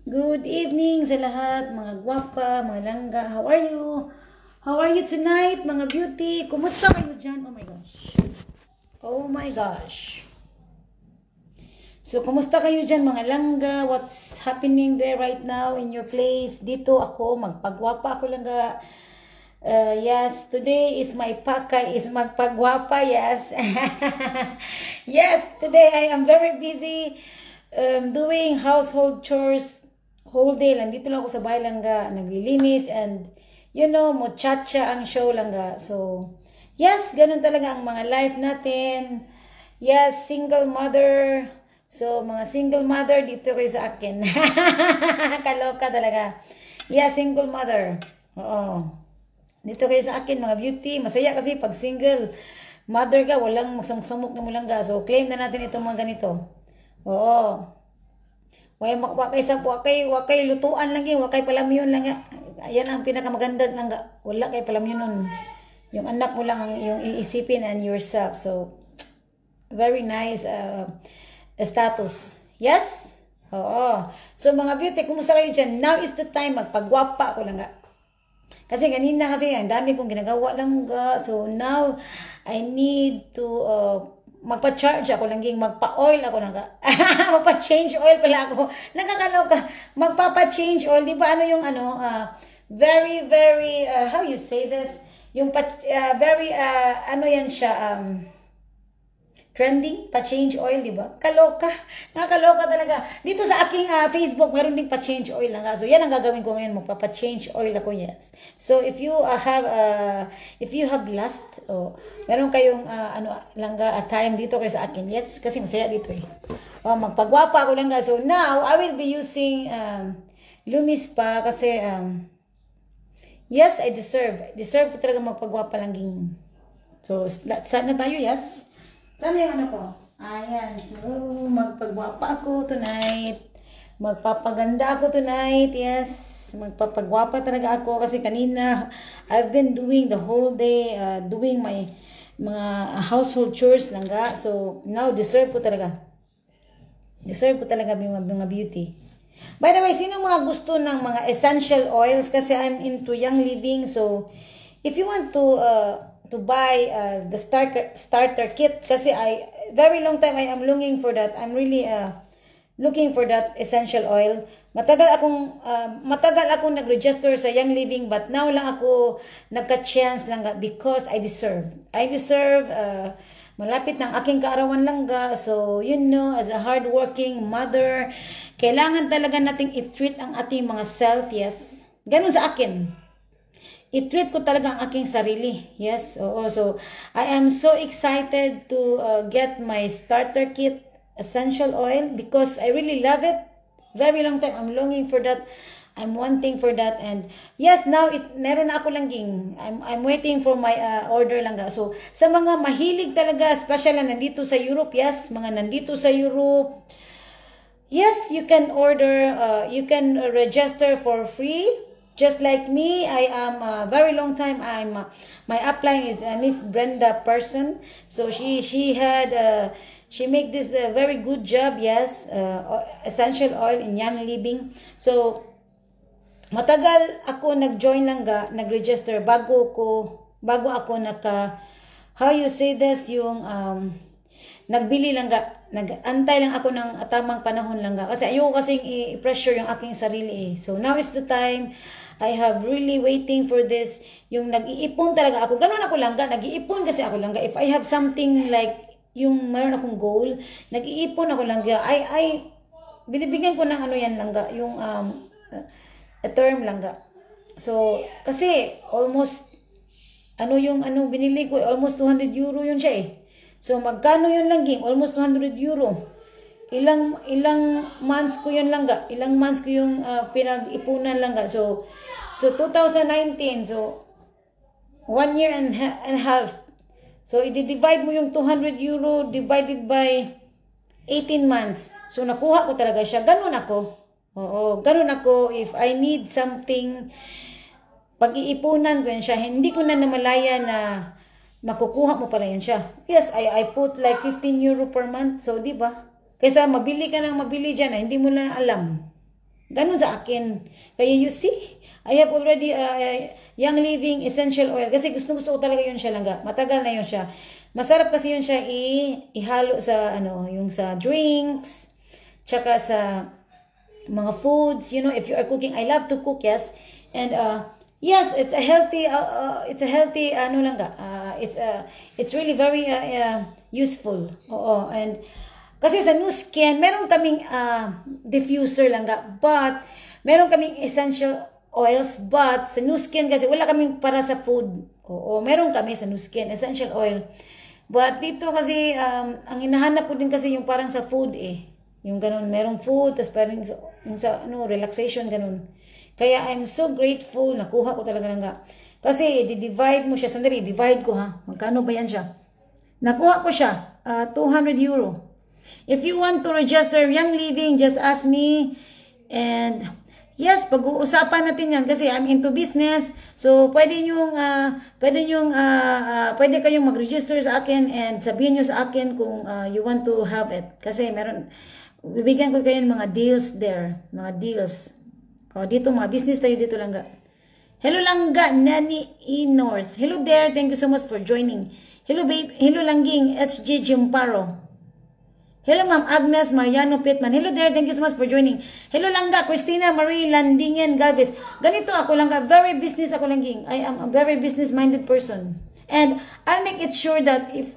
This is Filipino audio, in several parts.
Good evening sa lahat, mga gwapa, mga langga. How are you? How are you tonight, mga beauty? Kumusta kayo dyan? Oh my gosh. Oh my gosh. So, kumusta kayo dyan, mga langga? What's happening there right now in your place? Dito ako, magpagwapa ako langga. Yes, today is my pakay, is magpagwapa, yes. Yes, today I am very busy doing household chores whole day. Lang dito lang ako sa bahay langga, naglilinis and you know, muchacha ang show langga. So, yes, ganun talaga ang mga life natin. Yes, single mother. So, mga single mother, dito kayo sa akin. Kaloka talaga. Yeah, single mother. Oo. Dito kayo sa akin, mga beauty. Masaya kasi pag single mother ka, walang magsamok na mo lang ka. So, claim na natin itong mga ganito. Oo. Wakay lutuan lang yun. Wakay palamyon lang. Ayan ang pinakamaganda lang. Wala kay palamyon nun. Yung anak mo lang ang yung iisipin and yourself. So, very nice status. Yes? Oo. So, mga beauty, kumusta kayo dyan? Now is the time. Magpagwapa ako lang nga. Kasi ganina kasi, ang dami kong ginagawa lang ga. So, now, I need to magpa-charge ako lang, magpa-oil ako lang ga. Magpa-change oil pala ako. Nakakaloka. Magpapa-change oil. Di ba ano yung ano, very, very, how you say this? Yung very, ano yan siya, trending, pa-change oil, di ba? Kaloka. Nakakaloka talaga. Dito sa aking Facebook, meron ding pa-change oil lang. So, yan ang gagawin ko ngayon. Magpapa-change oil ako, yes. So, if you have lust, meron kayong, langga, time dito kayo sa akin. Yes, kasi masaya dito eh. Magpagwapa ako langga. So, now, I will be using Lumis pa kasi, yes, I deserve. Deserve ko talaga magpagwapa langging. So, sana tayo, yes. Sana yung ano ko? Ayan. So, magpagwapa ako tonight. Magpapaganda ako tonight. Yes. Magpapagwapa talaga ako kasi kanina I've been doing the whole day doing my mga household chores lang ga. So, now deserve ko talaga. Deserve ko talaga mga beauty. By the way, sino mga gusto ng mga essential oils? Kasi I'm into young living. So, if you want to buy the starter kit kasi very long time I am looking for that. I'm really looking for that essential oil. Matagal akong nag-register sa Young Living but now lang ako nagka-chance lang because I deserve. Malapit ng aking kaarawan lang ga. So, you know, as a hardworking mother, kailangan talaga nating i-treat ang ating mga self, yes. Ganun sa akin. I-treat ko talaga ang aking sarili. Yes. Oo. So, I am so excited to get my starter kit essential oil because I really love it. Very long time. I'm longing for that. I'm wanting for that. And yes, now, meron na ako langging. I'm waiting for my order lang. So, sa mga mahilig talaga, especially na nandito sa Europe, yes, mga nandito sa Europe, yes, you can order, you can register for free. Just like me, I am very long time. My upline is Miss Brenda Person. So she make this very good job. Yes, essential oil in Young Living. So matagal ako nag-join lang ga, nag-register bago ako how you say this yung nagbili lang ga, nag-antay lang ako ng tamang panahon lang ga. Kasi ayoko kasing i-pressure yung aking sarili eh. So now is the time. I have really waiting for this. Yung nag-iipon talaga ako. Ganun ako lang ga. Nag-iipon kasi ako lang ga. If I have something like yung mayroon akong goal, nag-iipon ako lang ga. Binibigyan ko ng ano yan lang ga. Yung a term lang ga. So, kasi almost binili ko, almost 200 euro yun siya eh. So, magkano yun lang ging? Almost 200 euro. Ilang months ko yun lang ga. Ilang months ko yung pinag-ipunan lang ga. So 2019. So, 1 year and a half. So, i-divide mo yung 200 euro divided by 18 months. So, nakuha ko talaga siya. Ganun ako. Oo, ganun ako. If I need something, pag-iipunan ko yan siya. Hindi ko na namalaya na makukuha mo pala yan siya. Yes, I put like 15 euro per month. So, di ba? Kaysa mabili ka ng mabili dyan, hindi mo na alam. Ganun sa akin. Kaya you see, I have already Young Living Essential Oil. Kasi gusto ko talaga yun siya langga. Matagal na yun siya. Masarap kasi yun siya ihalo sa, yung sa drinks, tsaka sa mga foods, if you are cooking. I love to cook, yes. And, yes, it's a healthy, it's really very useful. Oo, and, kasi sa Nu Skin, meron kaming diffuser lang but meron kaming essential oils, but sa Nu Skin kasi wala kaming para sa food. Oo, meron kami sa Nu Skin, essential oil. But dito kasi, ang hinahanap ko din kasi yung parang sa food Yung ganun, merong food, tapos parang yung sa relaxation, ganun. Kaya I'm so grateful, nakuha ko talaga nga. Kasi, di-divide mo siya. Sandali, divide ko ha. Magkano ba yan siya? Nakuha ko siya, 200 euro. If you want to register Young Living, just ask me. And yes, pag-uusapan natin yan kasi I'm into business. So pwede kayong mag-register sa akin and sabihin nyo sa akin kung you want to have it. Kasi bibigyan ko kayo ng mga deals there, mga deals. Dito mga business tayo dito langga. Hello langga, Nani E North. Hello there, thank you so much for joining. Hello babe, hello langging, HG Jimparo. Hello, Ma'am Agnes Mariano Pitman. Hello there. Thank you so much for joining. Hello, Langga. Christina Marie Landingen Galvez. Ganito ako, Langga. Very business ako, Langging. I am a very business-minded person. And I'll make it sure that if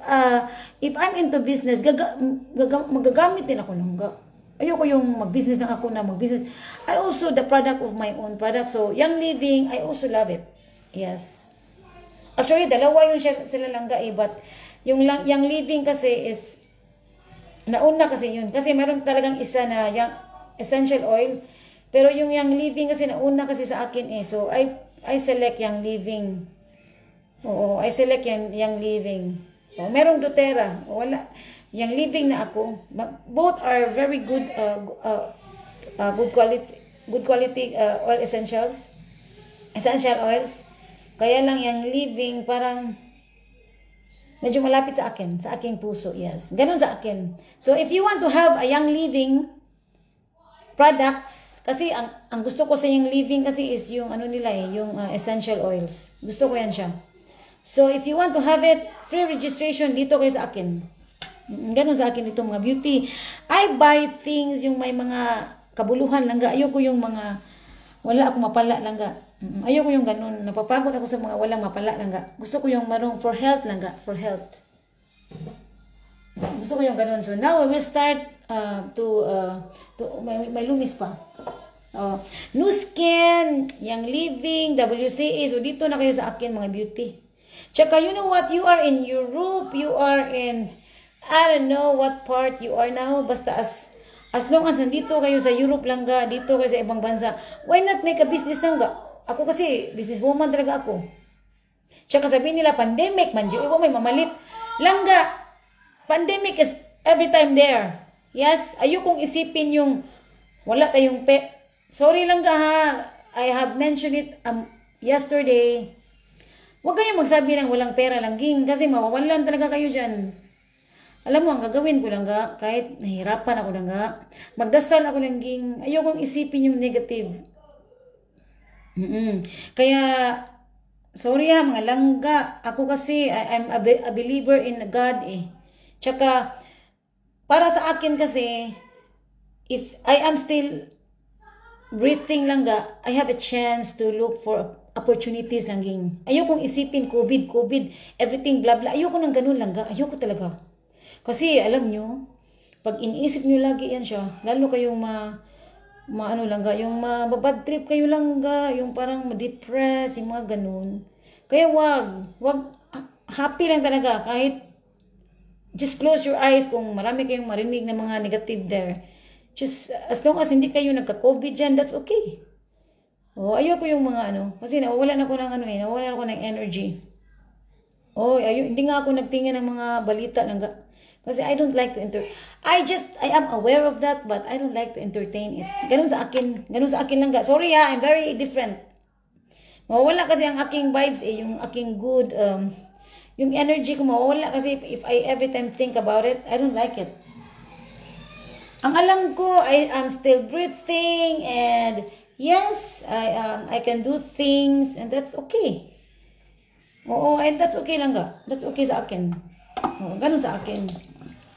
I'm into business, magagamit din ako, Langga. Ayoko yung mag-business lang ako na mag-business. I also the product of my own product. So, Young Living, I also love it. Yes. Actually, dalawa yung sila, Langga, but yung Young Living kasi is nauna kasi yun. Kasi meron talagang isa na yung essential oil. Pero yung Young Living kasi nauna kasi sa akin So, I select Young Living. Oo, I select Young Living. Merong doTERRA. Wala. Young Living na ako. Both are very good good quality oil essentials. Essential oils. Kaya lang Young Living parang medyo malapit sa aking puso, yes. Ganun sa akin. So, if you want to have a Young Living products, kasi ang gusto ko sa Young Living kasi is yung yung essential oils. Gusto ko yan siya. So, if you want to have it, free registration, dito kayo sa akin. Ganun sa akin dito, mga beauty. I buy things yung may mga kabuluhan langga. Ayoko yung mga wala akong mapala langga. Ayoko yung ganun. Napapagod ako sa mga walang mapala langga. Gusto ko yung marong for health langga. For health. Gusto ko yung ganun. So now we will start may lumis pa. Nu Skin, Young Living, WCA. So dito na kayo sa akin mga beauty. Tsaka you know what? You are in Europe. You are in I don't know what part you are now. Basta as long as nandito kayo sa Europe langga, dito kayo sa ibang bansa, why not make a business langga? Ako kasi, businesswoman talaga ako. Tsaka sabihin nila, pandemic, manjo, iba may mamalit. Langga, pandemic is every time there. Yes, ayokong isipin yung wala tayong Sorry langga ha, I have mentioned it yesterday. Huwag kayong magsabi ng walang pera langging kasi mawawalan talaga kayo dyan. Alam mo, ang gagawin ko langga, kahit nahirapan ako langga, magdasal ako langging, ayokong isipin yung negative. Kaya, sorry ha mga langga, ako kasi, I'm a believer in God Tsaka, para sa akin kasi, if I am still breathing langga, I have a chance to look for opportunities langging. Ayokong isipin COVID, everything blah blah. Ayoko ng ganun langga, ayoko talaga. Kasi alam nyo, pag iniisip nyo lagi yan siya, lalo kayong langga, yung mababad trip kayo langga, yung parang ma-depress, yung mga ganun. Kaya wag, happy lang talaga, kahit just close your eyes kung marami kayong marinig na mga negative there. Just, as long as hindi kayo nagka-COVID dyan, that's okay. Ayoko yung mga kasi nawawalan ako ng nawawalan ako ng energy. Hindi nga ako nagtingin ng mga balita langga. Kasi I don't like to I am aware of that, but I don't like to entertain it. Ganun sa akin langga. Sorry I'm very different. Mawawala kasi ang aking vibes yung aking good, yung energy ko mawawala kasi if I every time think about it, I don't like it. Ang alam ko, I am still breathing and yes, I can do things and that's okay. Oo, and that's okay lang ga. That's okay sa akin. Oo, ganun sa akin.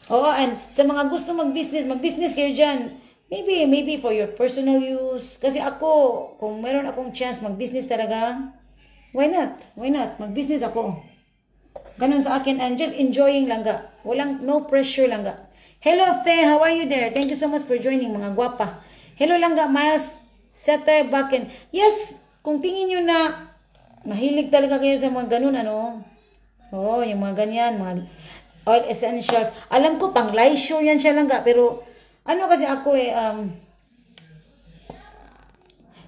Oo, and sa mga gusto mag-business kayo dyan. Maybe for your personal use. Kasi ako, kung meron akong chance mag-business talaga, why not? Why not? Mag-business ako. Ganun sa akin and just enjoying lang ga. No pressure lang ga. Hello, Faye. How are you there? Thank you so much for joining, mga gwapa. Hello lang ga, Miles Setter Backen. Yes, kung tingin nyo na mahilig talaga kayo sa mga ganun, ano? Oo, yung mga ganyan, mga oil essentials. Alam ko, pang laisyo yan siya lang ga. Pero, ano kasi ako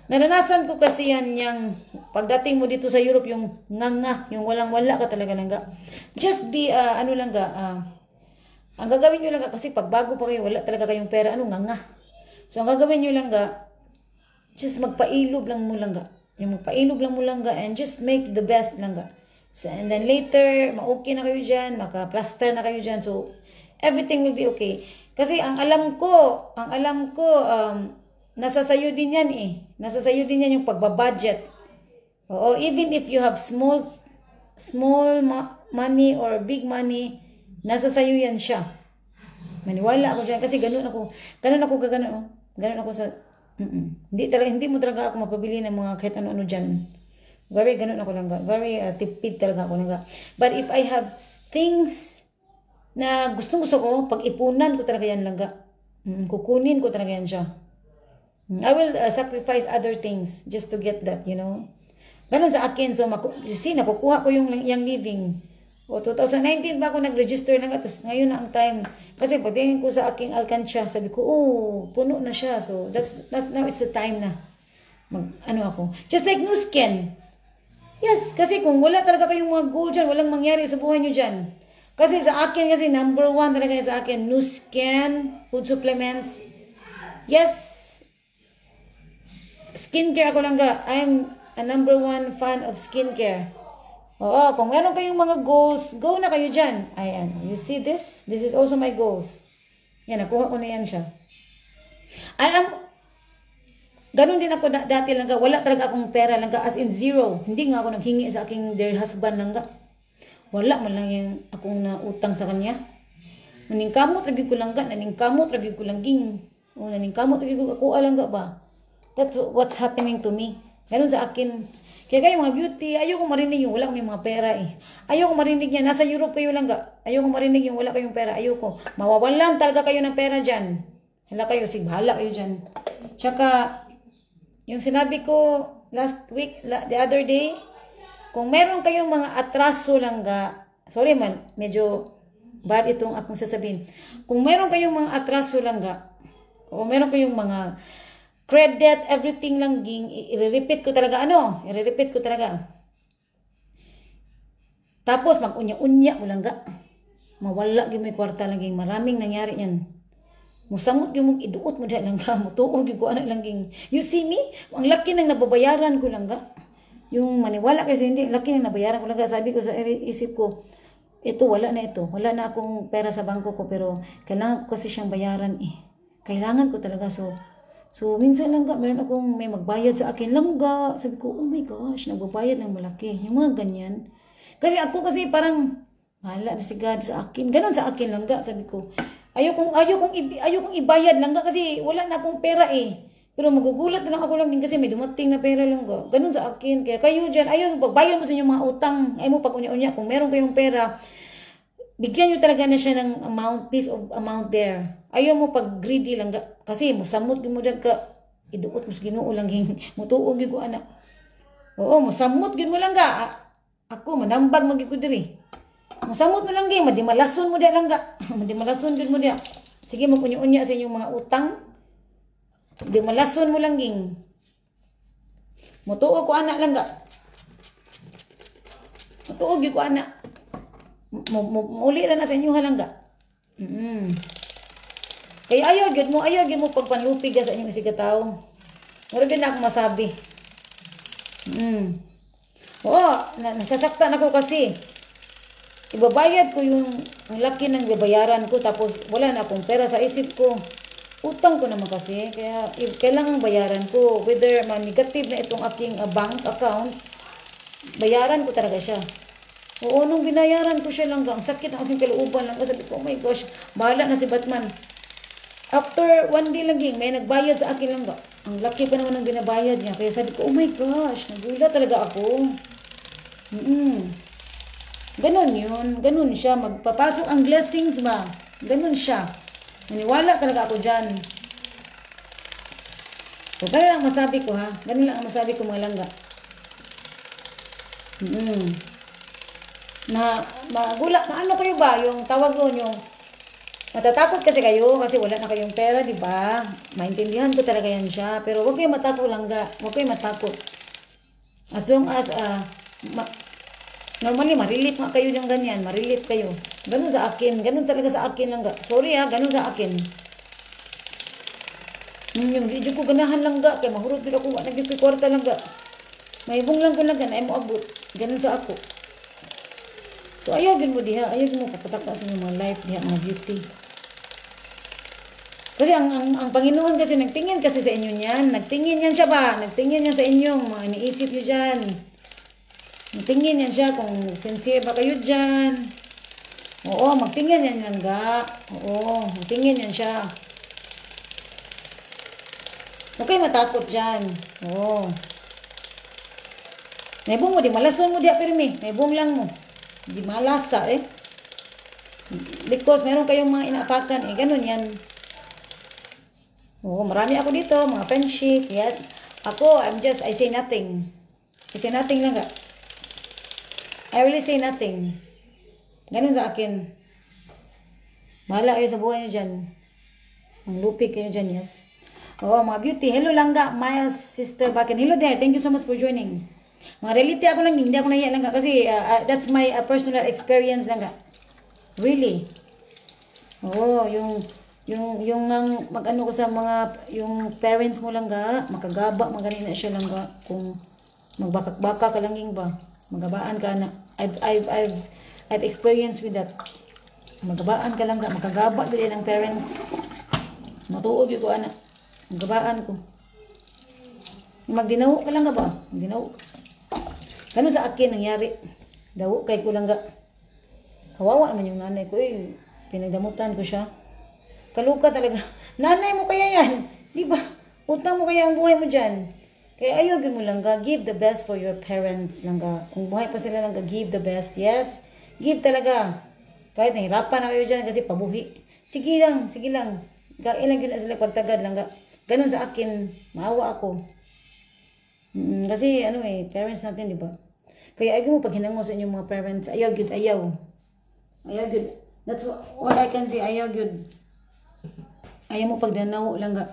naranasan ko kasi yan yung pagdating mo dito sa Europe, yung nganga, yung walang-wala ka talaga lang ga. Just be, ano lang ga, ang gagawin nyo lang ga, kasi pag bago pa kayo, wala talaga kayong pera, ano, nganga. So, ang gagawin nyo lang ga, just magpailob lang mo lang ga. Yung magpailob lang mo lang ga, and just make the best lang ga. So, and then later, ma-okay na kayo dyan, maka-plaster na kayo dyan, so, everything will be okay. Kasi ang alam ko, nasa sayo din yan Nasa sayo din yan yung pagbabudget. Oo, even if you have small money or big money, nasa sayo yan siya. Maniwala ako dyan. Kasi ganun ako sa, hindi mo talaga ako mapabili ng mga kahit ano-ano dyan. Very ganun ako lang. Very tipid talaga ako lang. But if I have things na gusto ko, pag-ipunan ko talaga yan lang. Kukunin ko talaga yan siya. I will sacrifice other things just to get that, you know. Ganun sa akin. So, you see, nakukuha ko yung living. O, 2019 ba ako nag-register na nga. Tapos, ngayon na ang time. Kasi pagtingin ko sa aking alkansya, sabi ko, puno na siya. So, now it's the time na. Ako. Just like Nu Skin. Yes, kasi kung wala talaga kayong mga goal dyan, walang mangyari sa buhay nyo dyan. Kasi sa akin, number 1 talaga sa akin, Nu Skin, food supplements. Yes, skincare ako lang ga. I'm a number 1 fan of skincare. Oo, kung meron kayong mga goals, go na kayo dyan. Ayan, you see this? This is also my goals. Yan, nakuha ko na yan siya. Ganun din ako dati lang ga. Wala talaga akong pera lang ga, as in zero. Hindi nga ako naghingi sa aking dear husband lang ga. Wala man lang yung akong nautang sa kanya. Naningkamot, rabi ko lang ga. Naningkamot, rabi ko lang ging. O, naningkamot, rabi ko ako lang ga ba. That's what's happening to me. Ganun sa akin. Kaya kayo mga beauty, ayoko marinig yung wala kayong mga pera Ayoko marinig yan. Nasa Europe kayo lang ga. Ayoko marinig yung wala kayong pera. Ayoko. Mawawalan talaga kayo ng pera dyan. Hala kayo, sigbahala kayo dyan. Tsaka, yung sinabi ko last week, the other day, kung meron kayong mga atraso lang ga, sorry man, medyo bad itong akong sasabihin. Kung meron kayong mga atraso lang ga, o meron kayong mga credit, everything lang ging, i-repeat ko talaga, i-repeat ko talaga. Tapos, mag-unya-unya mo lang ga. Mawala yung may kwarta lang ging, maraming nangyari yan. Musangot yung iduot mo dahil lang ga, mutuog yung kuha na lang ging. You see me? Ang laki nang nababayaran ko lang ga. Yung maniwala kasi hindi, laki nang nabayaran ko lang ga. Sabi ko sa isip ko, wala na ito. Wala na akong pera sa bangko ko, pero kailangan ko kasi siyang bayaran Kailangan ko talaga, So, minsan lang ga, meron akong may magbayad sa akin lang ga. Sabi ko, oh my gosh, nagbabayad ng malaki. Yung mga ganyan. Kasi ako parang, wala na si God sa akin. Ganon sa akin lang ga. Sabi ko, ayokong ibayad lang ga kasi wala na akong pera Pero magugulat na lang ako lang din kasi may dumating na pera lang ga. Ganon sa akin. Kaya kayo dyan, ayaw pagbayad mo sa inyong mga utang. Ayaw mo pag-unya-unya. Kung meron kayong pera, bigyan nyo talaga na siya ng piece of amount there. Ayaw mo pag greedy lang ga. Kasi musamot mo dag ka. Iduot mo sa Ginoo lang ging. Mutuog yung ko anak. Oo, musamot yun mo lang ga. Ako, manambag magiging ko diri. Musamot mo lang ging. Madimalason mo dia lang ga. Madimalason yun mo dia. Sige, magunya-unya sa inyong mga utang. Madimalason mo lang ging. Mutuog ko anak lang ga. Mutuog yung ko anak. Muli na sa inyo halangga. Kaya ayaw mo pagpanlupig sa inyong isigataw. Mura din na ako masabi. Oo, nasasaktan ako kasi. Ibabayad ko yung laki ng babayaran ko tapos wala na akong pera sa isip ko. utang ko naman kasi. Kaya kailangan bayaran ko. Whether negative na itong aking bank account, bayaran ko talaga siya. Oo, nung binayaran ko siya lang, ang sakit ng aking kalooban lang. Sabi ko, oh my gosh, bahala na si Batman. After 1 day lang, may nagbayad sa akin lang. Ang laki pa naman ng binabayad niya. Kaya sabi ko, oh my gosh, nagulat talaga ako. Ganon yun. Ganon siya. Magpapasok ang blessings ba? Ganon siya. Maniwala talaga ako dyan. So, ganun lang masabi ko ha. Ganun lang ang masabi ko mga langga. Magula. Ano kayo ba? Yung tawag doon yung matatakot kasi kayo kasi wala na kayong pera, di ba? Maintindihan ko talaga yan siya. Pero huwag kayong matakot langga. Huwag kayong matakot. As long as normally, marilip nga kayo ng ganyan. Marilip kayo. Ganun sa akin. Ganun talaga sa akin lang. Sorry ha, ganun sa akin. Yung di ko ganahan lang ga. Kaya mahurot din ako. Nagkikwarta lang ga. May ibong lang ko lang ga na mo abot. Ganun sa ako. So, ayogin mo diha. Ayogin mo kapataka sa mga life diha, mga beauty. Kasi ang Panginoon kasi nagtingin kasi sa inyo niyan. Nagtingin yan siya ba? Nagtingin yan sa inyong mga iniisip nyo dyan. Magtingin yan siya kung sincere ba kayo dyan. Oo, magtingin yan yan ga. Oo, magtingin yan siya. Huwag kayo matakot dyan. Oo. May buong mo, di malason mo diya pirmi. May buong lang mo. Di malasa eh. Because meron kayong mga inaapakan eh. Ganun yan. Oo, marami ako dito. Mga friendship. Yes. Ako, I say nothing. I say nothing lang ga. I really say nothing. Ganun sa akin. Bahala kayo sa buhay nyo dyan. Ang lupig kayo dyan, yes. Oo, mga beauty. Hello langga, Miles, sister Bakin. Hello there. Thank you so much for joining. Mga reality ako lang, hindi ako nahiya langga. Kasi that's my personal experience langga. Really. Oo, yung mag-ano ko sa mga, yung parents mo langga, makagaba, maganin na siya langga. Kung magbakak-baka ka langing ba, magabaan ka na. I've experienced with that. Magabaan ka lang ka, makagaba din ng parents. Matuog yung ko anak. Magabaan ko. Magdinawo ka lang ka ba? Magdinawo. Ganun sa akin nangyari. Dawo kay ko lang ka. Kawawa naman yung nanay ko eh. Pinagdamutan ko siya. Kaluka talaga. Nanay mo kaya yan. Di ba? Utang mo kaya ang buhay mo dyan. Kaya ayogin mo lang ga, give the best for your parents lang ga. Kung buhay pa sila lang ga, give the best. Yes, give talaga. Kahit nahirapan na kayo dyan kasi pabuhi. Sige lang, sige lang. Ilang yun na sila pagtagad lang ga. Ganun sa akin, maawa ako. Kasi ano eh, parents natin, di ba? Kaya ayaw mo pag hinango sa inyong mga parents, ayaw good, ayaw. Ayaw good. That's what I can say, ayaw good. Ayaw mo pag danaw lang ga.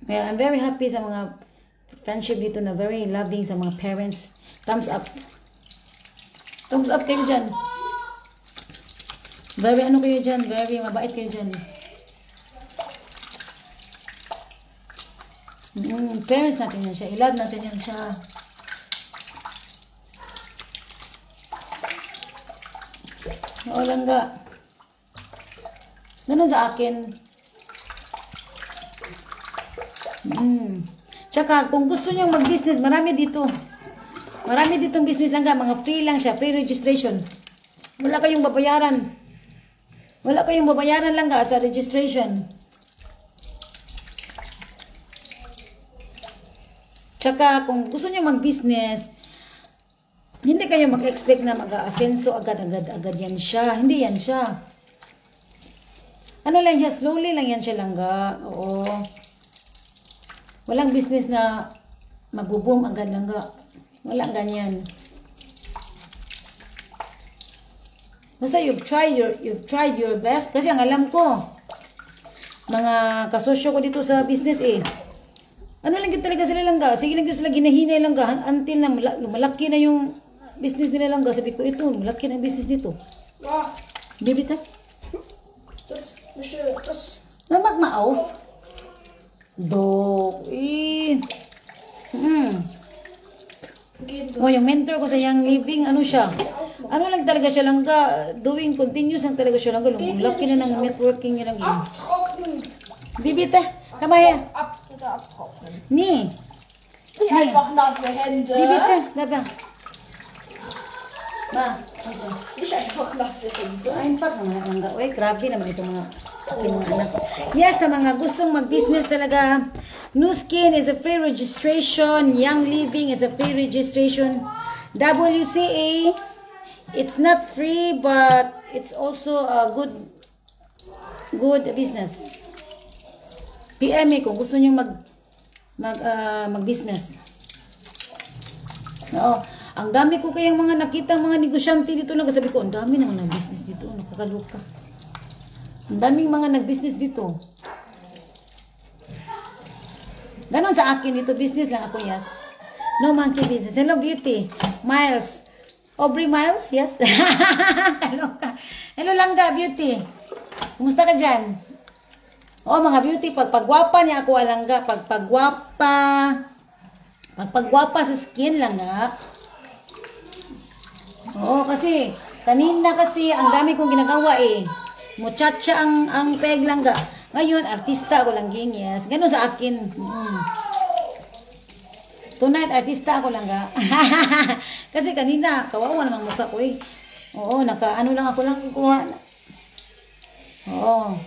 Kaya I'm very happy sa mga friendship dito na very loving sa mga parents. Thumbs up. Thumbs up kayo dyan. Very ano kayo dyan. Very mabait kayo dyan. Parents natin yan siya. I-love natin yan siya. Oo lang ga. Ganun sa akin. Tsaka, kung gusto nyo mag-business, marami dito. Marami ditong business lang ga. Mga free lang siya. Free registration. Wala kayong babayaran. Wala kayong babayaran lang ga sa registration. Tsaka, kung gusto nyo mag-business, hindi kayo mag-expect na mag-asenso agad-agad yan siya. Hindi yan siya. Ano lang siya, slowly lang yan siya lang ga. Oo. Walang business na mag-boom agad lang ga. Walang ganyan. Basta you've tried your best. Kasi ang alam ko, mga kasosyo ko dito sa business eh. Ano lang yun talaga sila lang ga. Sige lang yun sila ginahinay lang ga. Until na malaki na yung business nila lang ga. Sabi ko, ito, malaki na yung business nito. Baby ta? Tapos, naman ma-off. Dok, Oh, yung mentor ko sa Young Living, ano siya? Ano lang talaga siya lang ga, doing continuous lang talaga siya lang ga. Laki na ng networking niya lang yun. Bibi, komm mal her. Abtrocknen. Nee. Nicht einfach nasse Hände. Bibi, da. Ma, Nicht einfach nasse Hände. einfach naman. Uy, grabe naman itong mga aking mga anak. Yes, sa mga gustong mag-business talaga, Nu Skin is a free registration. Young Living is a free registration. WCA, it's not free, but it's also a good business. PM me kung gusto niyo mag-business. Oo. Ang dami ko kayang mga nakita mga negosyante dito lang. Sabi ko, ang dami naman nag-business dito. Nakakaluka. Ang daming mga nag-business dito. Ganon sa akin dito. Business lang ako, yes. No monkey business. Hello, beauty. Miles. Aubrey Miles, yes. Kaloka. Hello, Langga, beauty. Kumusta ka dyan? Oh, mga beauty, pagpagwapa niya ako, Langga. Pagpagwapa sa skin lang, ha? Oo, kasi kanina kasi ang dami kong ginagawa eh. Muchacha ang peg lang ga. Ngayon, artista ako lang yes. Ganun sa akin. Tonight, artista ako lang ga. Kasi kanina, kawawa namang mukha ko eh. Oo, ano lang ako lang kuha. Oo.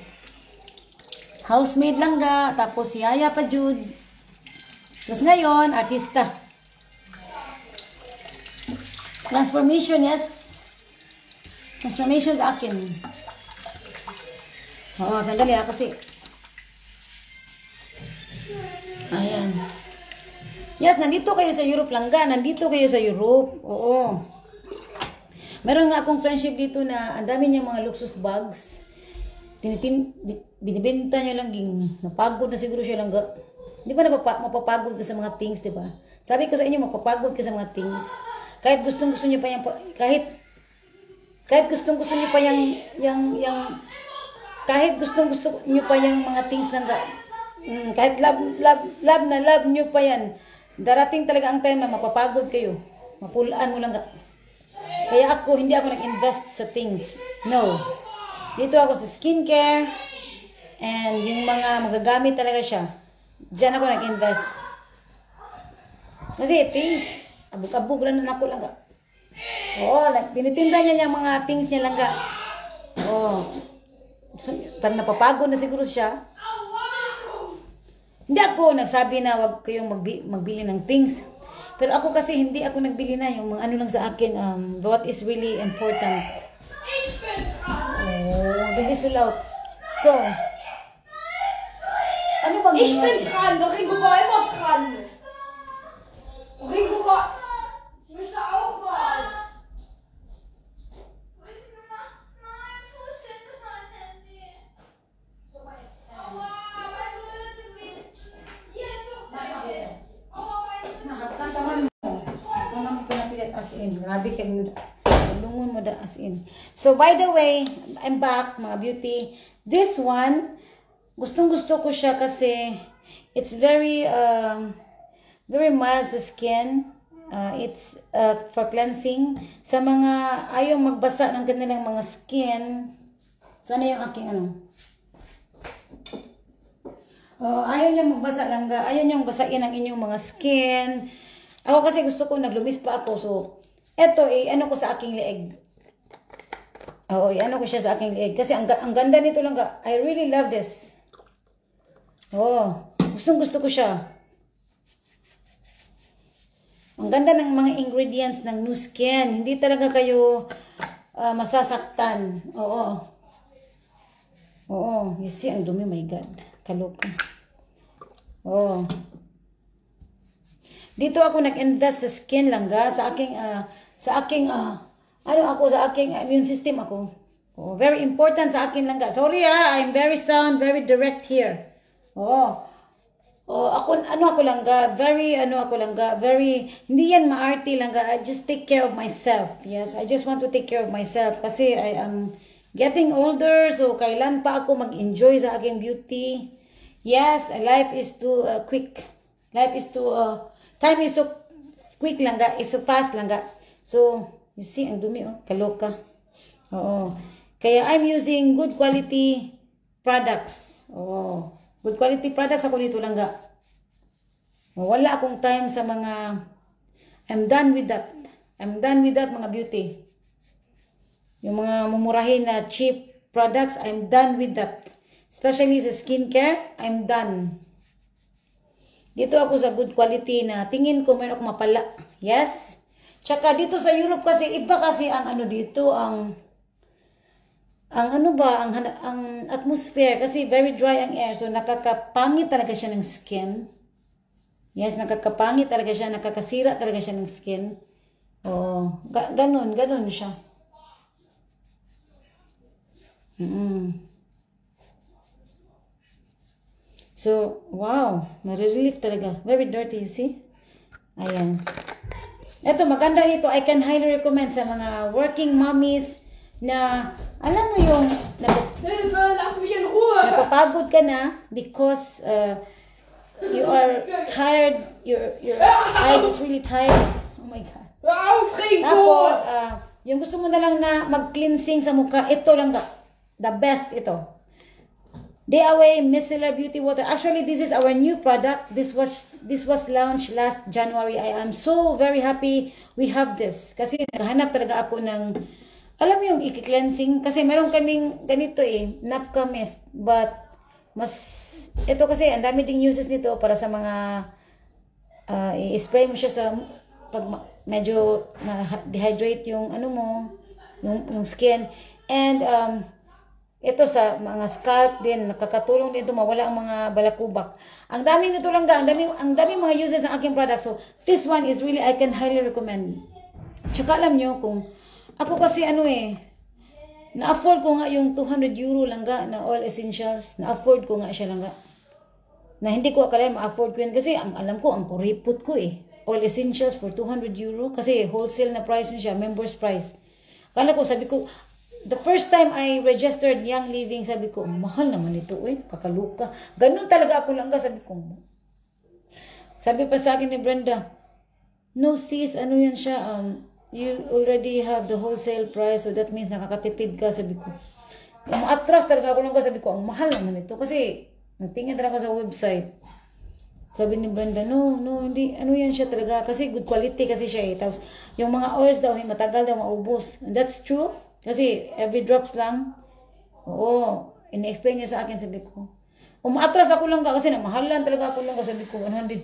Housemaid lang ga. Tapos si Yaya pa Jude. Tapos ngayon, artista. Transformation, yes. Transformation sa akin. Oo, sandali kasi. Ayan. Yes, nandito kayo sa Europe lang ga. Nandito kayo sa Europe. Oo. Meron nga akong friendship dito na ang dami niya mga luxus bags. Binibenta niya lang ging. Napagod na siguro siya lang ga. Di ba mapapagod ka sa mga things, di ba? Sabi ko sa inyo, mapapagod ka sa mga things. Kahit gustong-gusto niyo pa yung kahit gustong-gusto niyo pa kahit gustong-gusto niyo pa yung mga things lang kahit love niyo pa yan, darating talaga ang time na mapapagod kayo. Mapulaan mo lang ga. Kaya hindi ako nag-invest sa things. No. Dito ako sa skincare and yung mga magagamit talaga siya. Diyan ako nag-invest. Kasi things abog-abog lang na ako lang ga. Oo, tinitinda niya yung mga things niya lang ga. Oo. So, parang napapagod na siguro siya. Hindi ako nagsabi na wag kayong magbili ng things. Pero ako kasi hindi ako nagbili na yung mga ano lang sa akin, what is really important. Oh, baby so loud. So, ano bang Ich bin dran, doch ich war immer dran. Ringo war. Ich möchte auch mal. As in, grabe kayo. Lungon mo da as in. So, by the way, I'm back, mga beauty. This one, gustong-gusto ko siya kasi it's very mild sa skin. It's for cleansing. Sa mga ayaw magbasa ng kanilang mga skin, sana yung aking ano. Ayaw niyo magbasa lang, ayaw niyo basain ang inyong mga skin. Ako kasi gusto ko, naglumis pa ako. So, eto, ano ko sa aking leeg. Oo, ano ko siya sa aking leeg. Kasi ang ganda nito lang. I really love this. Gustong-gusto ko siya. Ang ganda ng mga ingredients ng Nu Skin. Hindi talaga kayo masasaktan. Oo. You see, ang dumi, my God. Kaloka. Dito ako nag-invest sa skin lang sa aking immune system ako. Very important sa akin lang Sorry I'm very sound, very direct here. Very, hindi yan maarte lang I just take care of myself. Yes, I just want to take care of myself kasi I am getting older, so kailan pa ako mag-enjoy sa aking beauty? Yes, life is too quick. Life is too time is so quick lang is so fast lang So, you see, ang dumi kaloka. Kaya I'm using good quality products. Good quality products ako dito lang ga. Wala akong time sa mga, I'm done with that. I'm done with that mga beauty. Yung mga mumurahin na cheap products, I'm done with that. Especially sa skincare, I'm done. Dito ako sa good quality na tingin ko meron akong mapala. Yes? Tsaka dito sa Europe kasi, iba kasi ang ano dito, ang atmosphere kasi very dry ang air. So nakakapangit talaga siya ng skin. Yes, nakakapangit talaga siya, nakakasira talaga siya ng skin. Oh, ganun siya. So, wow, nare-relief talaga. Very dirty, you see? Ayan. Ito, maganda ito. I can highly recommend sa mga working mommies na, alam mo yung, Hilfe, lass mich in Ruhe! napapagod ka na because you are tired, your eyes is really tired. Oh my God. Hör auf, Rico! Tapos, yung gusto mo na lang na mag-cleansing sa mukha, ito lang the best ito. Day Away Micellar Beauty Water. Actually, this is our new product. This was launched last January. I am so very happy we have this. Kasi naghahanap talaga ako ng, alam mo yung i-cleansing? Kasi meron kaming ganito napka mist. But, ito kasi, ang dami ding uses nito para sa mga, i-spray mo siya sa, pag medyo dehydrate yung, ano mo, yung skin. And, ito sa mga scalp din, nakakatulong din ito mawala ang mga balakubak. Ang dami nito lang ang dami mga uses ng aking product. So, this one is really, I can highly recommend. Tsaka alam nyo, kung ako kasi na-afford ko nga yung 200 euro lang na all essentials, na-afford ko nga siya lang na hindi ko akala ma-afford ko yun kasi alam ko, ang kuripot ko all essentials for 200 euro kasi wholesale na price niya, members price. Kala ko, sabi ko, the first time I registered Young Living, sabi ko, mahal naman ito, kakaluka. Ganun talaga ako lang sabi ko. Sabi pa sa akin ni Brenda, no sis, ano yan siya, you already have the wholesale price, so that means nakakatipid ka, sabi ko. Atras talaga ako lang sabi ko, ang mahal naman ito. Kasi, nagtingin talaga ako sa website. Sabi ni Brenda, no, hindi, ano yan siya talaga, kasi good quality kasi siya Tapos, yung mga oils daw, matagal daw maubos. And that's true. Kasi every drops lang. Oo. Ini-explain niya sa akin, sabi ko. Umaatras ako lang kasi namahalan talaga ako lang sabi ko 200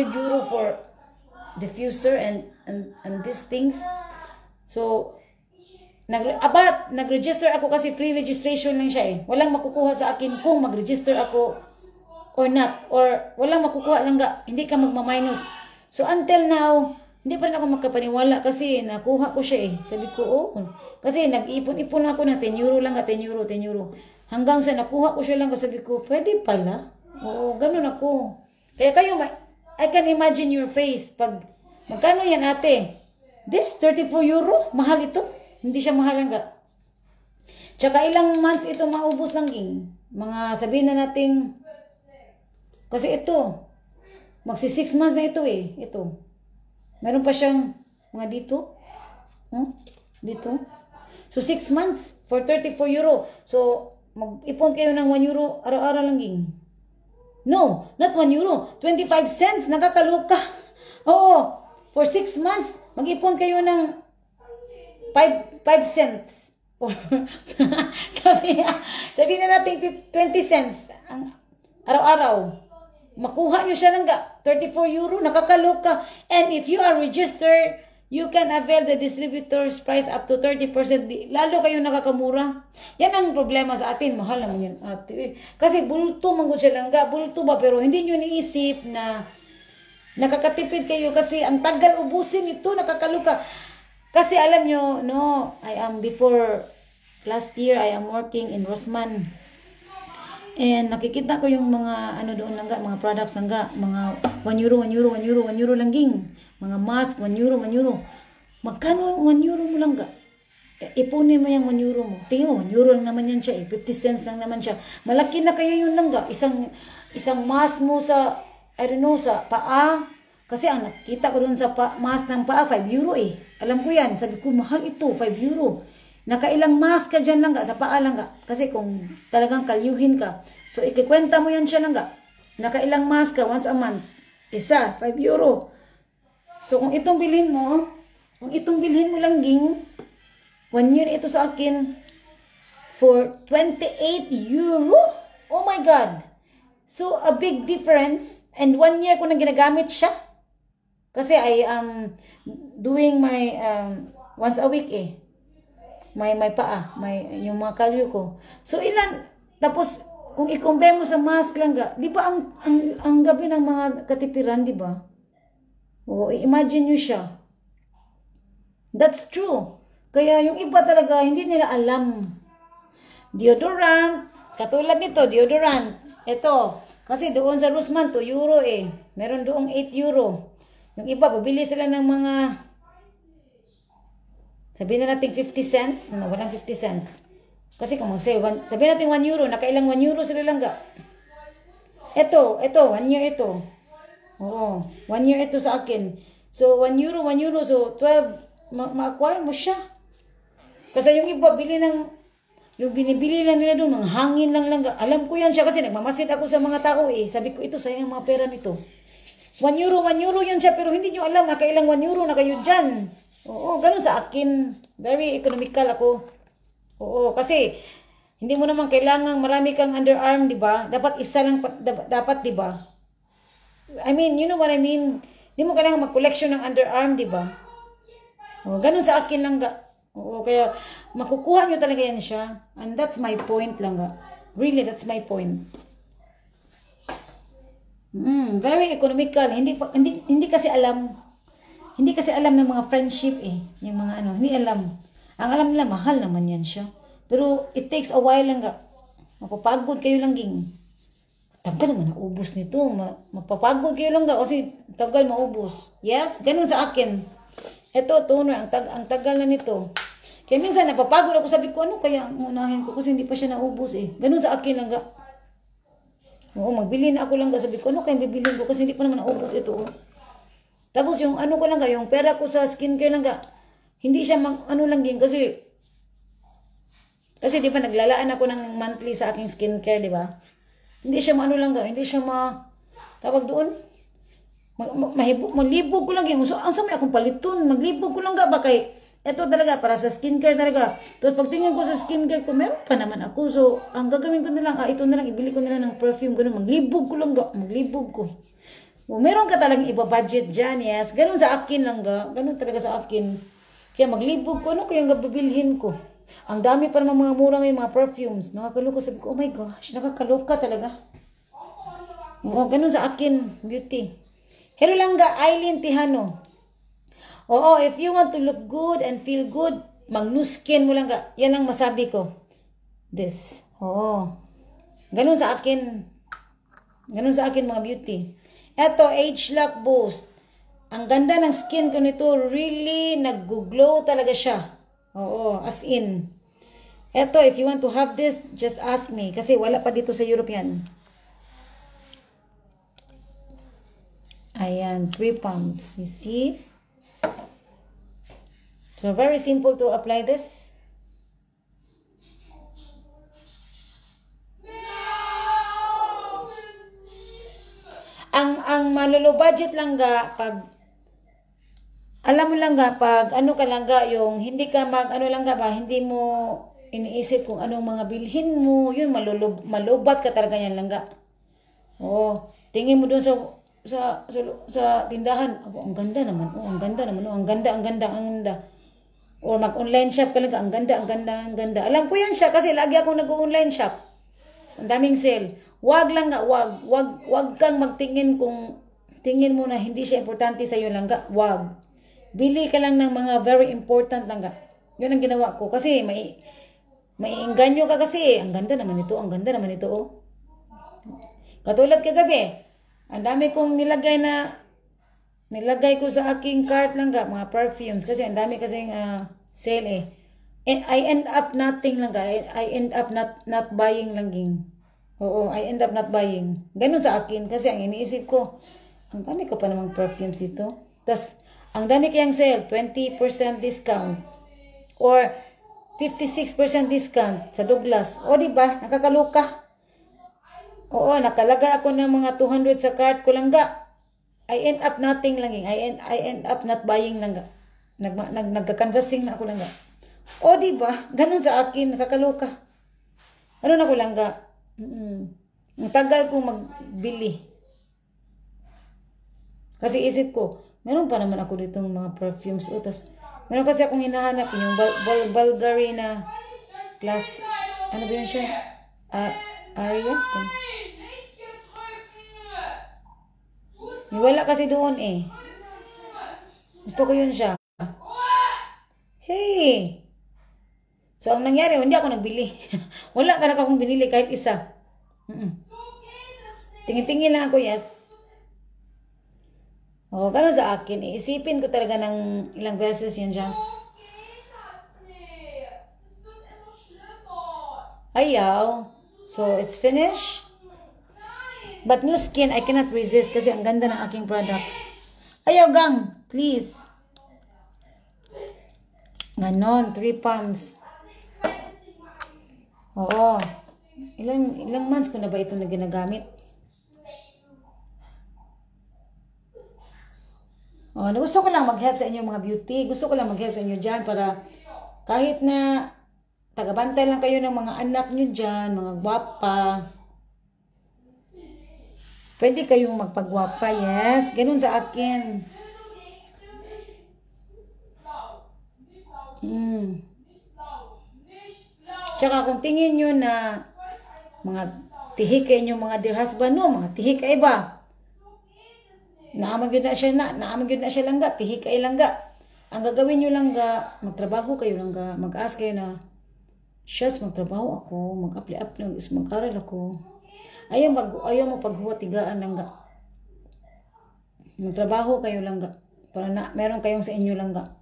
euro for diffuser and these things. So, nag-register ako kasi free registration lang siya Walang makukuha sa akin kung mag-register ako or not. Or walang makukuha lang hindi ka magma-minus. So, until now, hindi pa rin ako magkapaniwala kasi nakuha ko siya Sabi ko, kasi nag-ipon-ipon ako ng 10 euro lang 10 euro. Hanggang sa nakuha ko siya lang sabi ko, pwede pala. Oo, ganun ako. Kaya kayo, I can imagine your face. Pag, magkano yan ate? This, 34 euro? Mahal ito? Hindi siya mahal lang Tsaka ilang months ito maubos lang Mga sabihin na natin, kasi ito, magsi 6 months na ito Ito. Meron pa siyang mga dito. Dito. So, 6 months for 34 euro. So, mag-ipon kayo ng 1 euro araw-araw lang No, not 1 euro. 25 cents. Nakakaluka. Oo. For 6 months, mag-ipon kayo ng 5 cents. sabi na natin 20 cents. Araw-araw. Makuha nyo siya ng 34 euro, nakakaloka. And if you are registered, you can avail the distributor's price up to 30%. Lalo kayo nakakamura. Yan ang problema sa atin. Mahal naman yan, ate. Kasi bulto, manggod siya lang bulto ba? Pero hindi nyo niisip na nakakatipid kayo kasi ang tagal ubusin ito, nakakaloka. Kasi alam nyo, before last year, I am working in Rossmann. And nakikita ko yung mga doon mga products mga 1 euro lang Mga mask, 1 euro. Magkano 1 euro mo lang Ipunin mo yung 1 euro mo. Tingnan mo, 1 euro lang naman yan siya 50 cents lang naman siya. Malaki na kaya yun lang Isang mask mo sa, sa paa. Kasi ang nakita ko doon sa mask ng paa, 5 euro Alam ko yan. Sabi ko, mahal ito, 5 euro. Nakailang mask ka dyan lang ga, sa paa lang ga. Kasi kung talagang kalyuhin ka, so ikikwenta mo yan siya lang ga. Nakailang mask ka once a month. Isa, 5 euro. So kung itong bilhin mo lang ging, 1 year ito sa akin, for 28 euro. Oh my God. So a big difference. And 1 year ko na ginagamit siya. Kasi I am doing my once a week eh. May paa, yung mga kalyo ko. So ilan, tapos kung i-compare mo sa mask lang ga, di ba ang gabi ng mga katipiran, di ba? O imagine nyo siya. That's true. Kaya yung iba talaga, hindi nila alam. Deodorant, katulad nito, deodorant. Ito, kasi doon sa Rusman, 2 euro eh. Meron doong 8 euro. Yung iba, babili sila ng mga, sabihin na natin 50 cents. No, walang 50 cents. Kasi kung mag-sale, sabihin natin 1 euro, nakailang 1 euro sila lang ga. Ito, 1 year ito. Oo, 1 year ito sa akin. So, 1 euro, so 12, ma-acquire mo siya. Kasi yung iba, yung binibili lang nila doon, mga hangin lang ga. Alam ko yan siya kasi nagmamasid ako sa mga tao eh. Sabi ko, ito, sayang mga pera nito. 1 euro yan siya, pero hindi nyo alam, nakailang 1 euro na kayo dyan. Oo, ganun sa akin. Very economical ako. Oo, kasi hindi mo naman kailangan marami kang underarm, di ba? Dapat isa lang, dapat, di ba? I mean, you know what I mean? Hindi mo kailangan mag-collection ng underarm, di ba? Oo, ganun sa akin lang ga. Oo, kaya makukuha nyo talaga yan siya. And that's my point lang ga. Really, that's my point. Very economical. Hindi kasi alam. Hindi kasi alam ng mga friendship eh. Yung mga ano, hindi alam. Ang alam nila, mahal naman yan siya. Pero it takes a while lang ga. Mapapagod kayo lang ging. Tagal naman naubos nito. Mapapagod kayo lang ga kasi tagal maubos. Yes, ganun sa akin. Ito, toner, ang tagal na nito. Kaya minsan napapagod ako, sabi ko, ano kaya ang unahin ko kasi hindi pa siya naubos eh. Ganun sa akin lang ga. Oo, magbili na ako lang ga. Sabi ko, ano kaya bibilin ko kasi hindi pa naman naubos ito. Oh. Tapos yung ano ko lang ga, yung pera ko sa skincare lang ga, hindi siya ano lang din kasi di ba naglalaan ako ng monthly sa aking skincare, di ba? Hindi siya maano lang ga, hindi siya tawag doon. Maglibog ko lang yung so ang samay akong paliton, maglibog ko lang ga ba kay eto talaga para sa skincare talaga. Tapos pagtingin ko sa skincare ko, meron pa naman ako. So ang gagawin ko na lang, ito na lang ibili ko na lang ng perfume ganun, maglibog ko lang ga, maglibog ko. O meron ka talagang iba budget diyan, yes. Ganun sa akin lang ga, ganun talaga sa akin. Kaya maglibog ko, ano kaya ang bibilhin ko? Ang dami pa naman mga mura ngayon, mga perfumes. Nakakaloka, sabi ko, oh my gosh, nakakaloka talaga. Oo, ganun sa akin, beauty. Hello lang ga, Eileen Tihano. Oo, if you want to look good and feel good, mag-nu-skin mo lang ga. Yan ang masabi ko. This. Oo. Ganun sa akin. Ganun sa akin mga beauty. Eto, Age Lock Boost. Ang ganda ng skin ko nito. Really, nag-glow talaga siya. Oo, as in. Eto, if you want to have this, just ask me. Kasi wala pa dito sa European. Ayan, 3 pumps. You see? So, very simple to apply this. Ang malolo budget lang ga, pag, alam mo lang ga, pag ano ka lang ga, yung hindi ka ano lang ga ba, hindi mo iniisip kung anong mga bilhin mo, yun, malubat ka talaga yan lang ga. Oo, tingin mo dun sa tindahan, oh, ang ganda naman, oh, ang ganda naman, oh, ang ganda. Or mag-online shop ka lang, ang ganda. Alam ko yan siya kasi lagi akong nag-online shop. Ang daming sale. Wag lang nga, wag kang magtingin kung tingin mo na hindi siya importante sa iyo lang ga. Wag. Bili ka lang ng mga very important lang ga. Yun ang ginawa ko kasi may engganyo ka kasi. Ang ganda naman ito, oh. Katulad kagabi, ang dami kong nilagay ko sa aking cart lang ga, mga perfumes kasi ang dami kasing sale eh. And I end up nothing lang ga. I end up not buying lang ging. Oo, I end up not buying. Ganun sa akin kasi ang iniisip ko, ang dami ko pa namang perfumes ito. Tas ang dami kayang sale, 20% discount or 56% discount sa Douglas. O, di ba? Nakakaluka. Oo, nakalaga ako ng mga 200 sa cart ko lang ga. I end up nothing lang. I end up not buying lang ga. Nagka-canvassing na ako lang ga. O, di ba? Ganun sa akin, nakakaluka. Ano na ko lang ga? Ang tagal kong magbili. Kasi isip ko, meron pa naman ako ditong mga perfumes. O, tas, meron kasi akong hinahanap yung Bulgari na class, ano ba yun siya? Aria? Wala kasi doon eh. Gusto ko yun siya. Hey! So, ang nangyari, hindi ako nagbili. Wala talaga akong binili kahit isa. Tingin-tingin lang ako, yes. O, gano'n sa akin. Iisipin ko talaga ng ilang beses yan siya. Ayaw. So, it's finished. But New Skin, I cannot resist kasi ang ganda ng aking products. Ayaw, gang. Please. Ganon. 3 pumps. Oo. Ilang months ko na ba ito na ginagamit? Oh, gusto ko lang mag-help sa inyo mga beauty. Gusto ko lang mag-help sa inyo dyan para kahit na tagabantay lang kayo ng mga anak nyo dyan, mga gwapa. Pwede kayong magpagwapa, yes. Ganun sa akin. Tsaka kung tingin nyo na mga tihik kayo nyo, mga dear husband, no, mga tihik kayo ba? Naamag yun na siya langga, tihik kayo langga. Ang gagawin nyo langga, magtrabaho kayo langga, mag-ask kayo na, shucks, magtrabaho ako, mag-apply, mag-aral ako. Ayaw mo paghuwatigaan langga. Magtrabaho kayo langga. Para na, meron kayong sa inyo langga.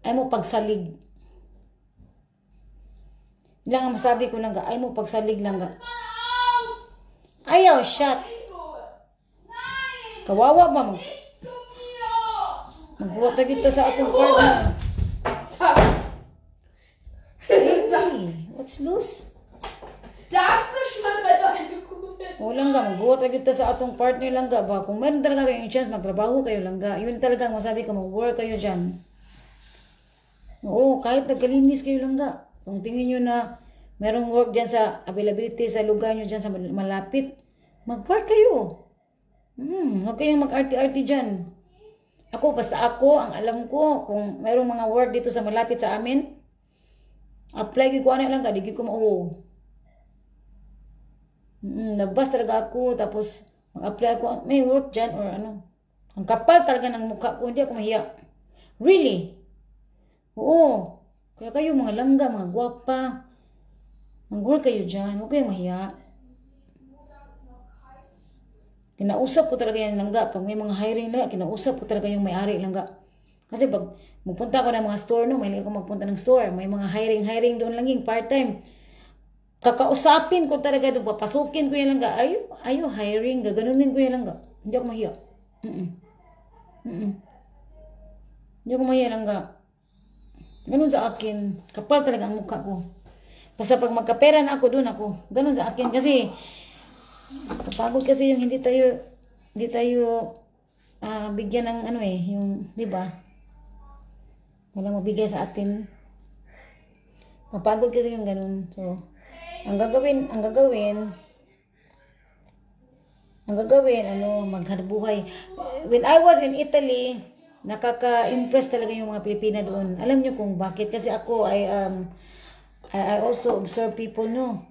Ayaw mo pagsalig. Lang ang masabi ko langga, ayaw mo pagsalig langga. Ayaw, shucks. Kawawa ba maghuwat na kita sa atong partner. Hey, what's loose? O langga, magbuhat na kita sa atong partner langga ba? Kung meron talaga kayong chance, magtrabaho kayo langga. Yun talaga masabi ko, mag-work kayo dyan. Oo, kahit nagkalinis kayo langga. Kung tingin nyo na merong work dyan sa availability sa lugar nyo dyan sa malapit, mag-work kayo. Huwag kayong mag-arty-arty dyan. Basta ako, ang alam ko, kung merong mga work dito sa malapit sa amin, apply ko ano langga, di ko mauwo. Nabas talaga ako, tapos mag-apply ako, may work dyan or ano. Ang kapal talaga ng mukha ko, hindi ako mahiya. Really? Oo. Kaya kayo mga langga, mga gwapa, mag-work kayo dyan, huwag kayong mahiya. Kinausap ko talaga yan langga, pag may mga hiring langga, kinausap ko talaga yung may-ari langga. Kasi pag magpunta ako ng mga store, no, may ako magpunta ng store, may mga hiring doon lang yung part-time. Kakausapin ko talaga doon, papasukin ko yan langga. Are you hiring? Gaganunin ko yan langga. Hindi ako mahiya. Hindi ako mahiya langga. Ganun sa akin. Kapal talaga ang mukha ko. Basta pag magkapera na ako, doon ako. Ganun sa akin. Kasi, kapagod kasi yung hindi tayo bigyan ng ano eh, yung, di ba? Walang mabigay sa atin. Kapagod kasi yung ganun. So, ang gagawin, maghanapbuhay. When I was in Italy, nakaka-impress talaga yung mga Pilipina doon. Alam nyo kung bakit? Kasi ako, I also observe people, no?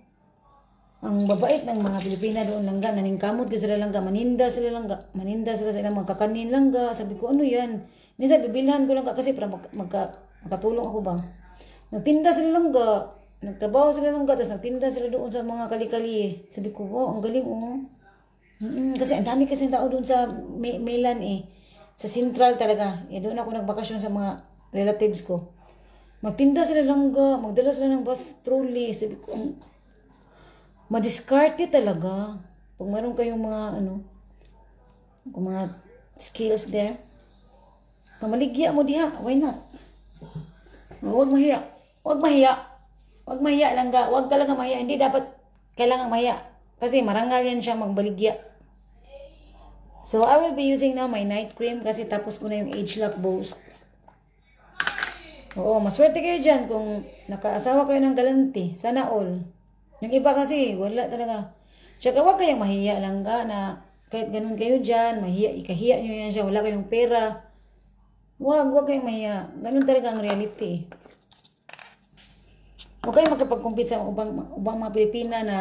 Ang babait ng mga Pilipina doon langga, naningkamot ko sila langga, maninda sila sa ilang mga kakanin langga. Sabi ko, ano yan? Minsan, bibilhan ko langga kasi para makatulong ako ba? Nagtinda sila langga, nagtrabaho sila langga, tapos nagtinda sila doon sa mga kali-kali. Sabi ko, wow, ang galing, oh. Kasi ang dami kasi tao doon sa Milan eh. Sa Central talaga. Doon ako nagbakasyon sa mga relatives ko. Magtinda sila langga, magdala sila ng bus trolley. Sabi ko, madiskarte talaga. Pag meron kayong mga, kung mga skills there, pamaligya mo diha, why not? Huwag mahiya. Huwag mahiya. Huwag mahiya lang ga. Huwag talaga mahiya. Hindi dapat kailangan mahiya. Kasi marangal yan siya magbaligya. So, I will be using now my night cream kasi tapos ko na yung age lock bows. Oo, maswerte kayo dyan kung nakaasawa kayo ng galante. Sana all. Yung iba kasi, wala talaga. Tsaka huwag kayong mahiya lang ga na kahit ganun kayo dyan, mahiya, ikahiya nyo yan siya, wala kayong pera. Huwag kayong mahiya. Ganun talaga ang reality. Huwag kayong magkapag-compete sa ubang mga Pilipina na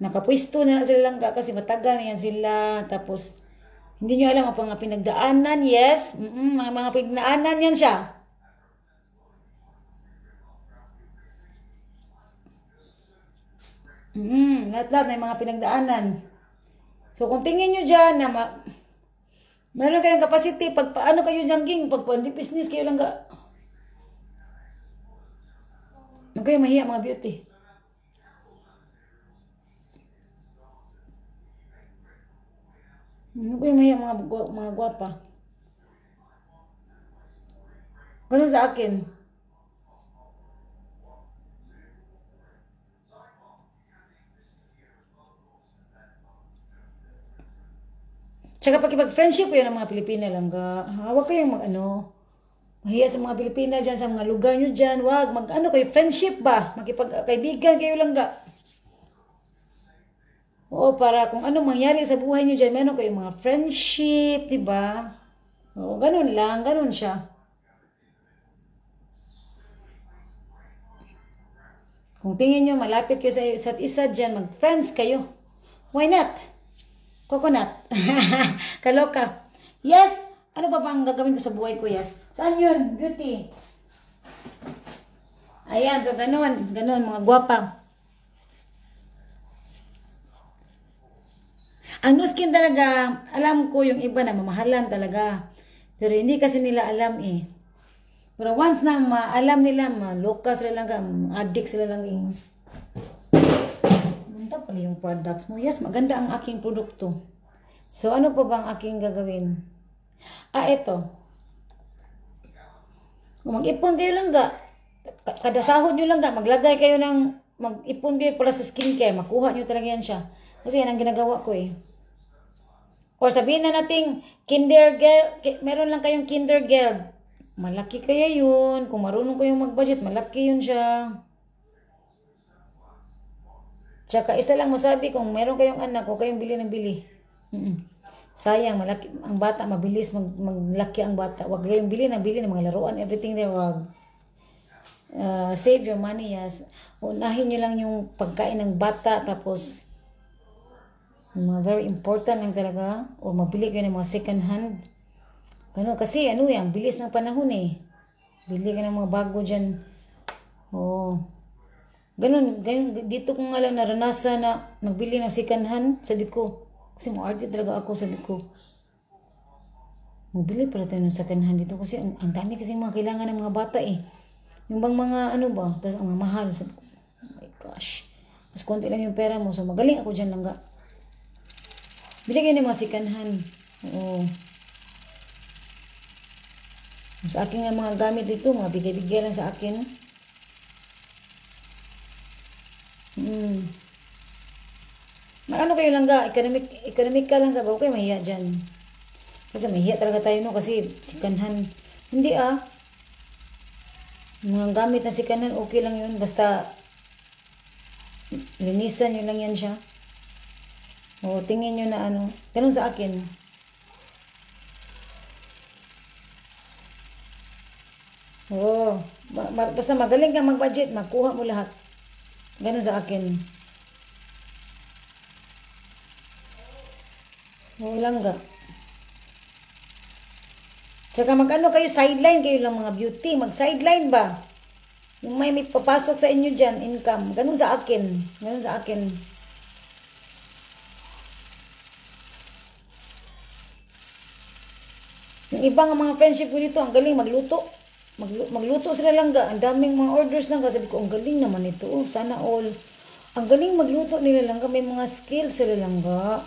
nakapwesto na sila lang kasi matagal na yan sila. Tapos, hindi nyo alam ang mga pinagdaanan. Yes, mga pinagdaanan yan siya. Lahat-lahat may mga pinagdaanan. So, kung tingin nyo dyan na meron kayong capacity, pag paano kayo jangking, pag business kayo lang ga. Huwag kayo mahiya mga beauty. Huwag kayo mahiya mga gwapa. Ganun sa akin. Tsaka pakipag-friendship yun ang mga Pilipina lang ga. Huwag kayong mahiya sa mga Pilipina dyan, sa mga lugar nyo dyan. Huwag, kayo, friendship ba? Makipag-kaibigan kayo lang ga. Oo, para kung ano mangyari sa buhay nyo dyan, meron kayong mga friendship, diba? Oo, ganun lang, ganun siya. Kung tingin nyo, malapit kayo sa isa't isa dyan, mag-friends kayo. Why not? Coconut. Kaloka. Yes! Ano pa ang gagawin ko sa buhay ko, yes? Saan yun? Beauty. Ayan, so ganun. Ganun, mga gwapa. Ang new skin talaga, alam ko yung iba na mamahalan talaga. Pero hindi kasi nila alam eh. Pero once na alam nila, maloka sila lang, addict sila lang eh. Maganda pala yung products mo. Yes, maganda ang aking produkto. So, ano pa bang aking gagawin? Ito. Kung mag-ipon kayo lang ga, kada sahod nyo lang ga, maglagay kayo ng, mag-ipon kayo para sa skincare, makuha nyo talaga yan siya. Kasi yan ang ginagawa ko eh. Or sabihin na natin, kinder girl, meron lang kayong kinder girl. Malaki kaya yun. Kung marunong kayong mag-budget, malaki yun siya. Tsaka isa lang masabi, kung meron kayong anak, huwag kayong bili ng bili. Sayang, malaki, ang bata, mabilis maglaki ang bata. Huwag kayong bili ng mga laruan, everything there, huwag. Save your money, yes. Unahin nyo lang yung pagkain ng bata, tapos mga very important lang talaga. O mabili kayo ng mga second hand. Ganun, kasi yan, bilis ng panahon eh. Bili ka ng mga bago dyan. Ganun, dito ko nga lang naranasan na magbili ng second hand, sabi ko. Kasi maarte talaga ako, sabi ko. Magbili pala tayo ng second hand dito kasi ang dami kasi mga kailangan ng mga bata eh. Yung bang mga tapos ang mga mahal. Sabi ko, oh my gosh. Mas konti lang yung pera mo, so magaling ako dyan lang ga. Bili kayo ng mga second hand. Oo. Sa akin nga mga gamit dito, mga bigay-bigay lang sa akin. Ano kayo lang ga, economic ka lang ga, ba? Okay, mahiya dyan. Kasi mahiya talaga tayo no, kasi second hand. Hindi mga gamit na second hand, okay lang yun. Basta, linisan nyo lang yan siya. O, tingin nyo na ganun sa akin. Basta magaling ka mag-budget, makuha mo lahat. Ganun sa akin. Lang ga. Tsaka kayo, sideline kayo lang mga beauty. Mag-sideline ba? Yung may papasok sa inyo dyan, income. Ganun sa akin. Ganun sa akin. Yung ibang mga friendship ko dito, ang galing magluto. Magluto sila lang ga. Ang daming mga orders lang ga. Sabi ko, ang galing naman ito. Sana all. Ang galing magluto nila lang ga. May mga skills sila lang ga.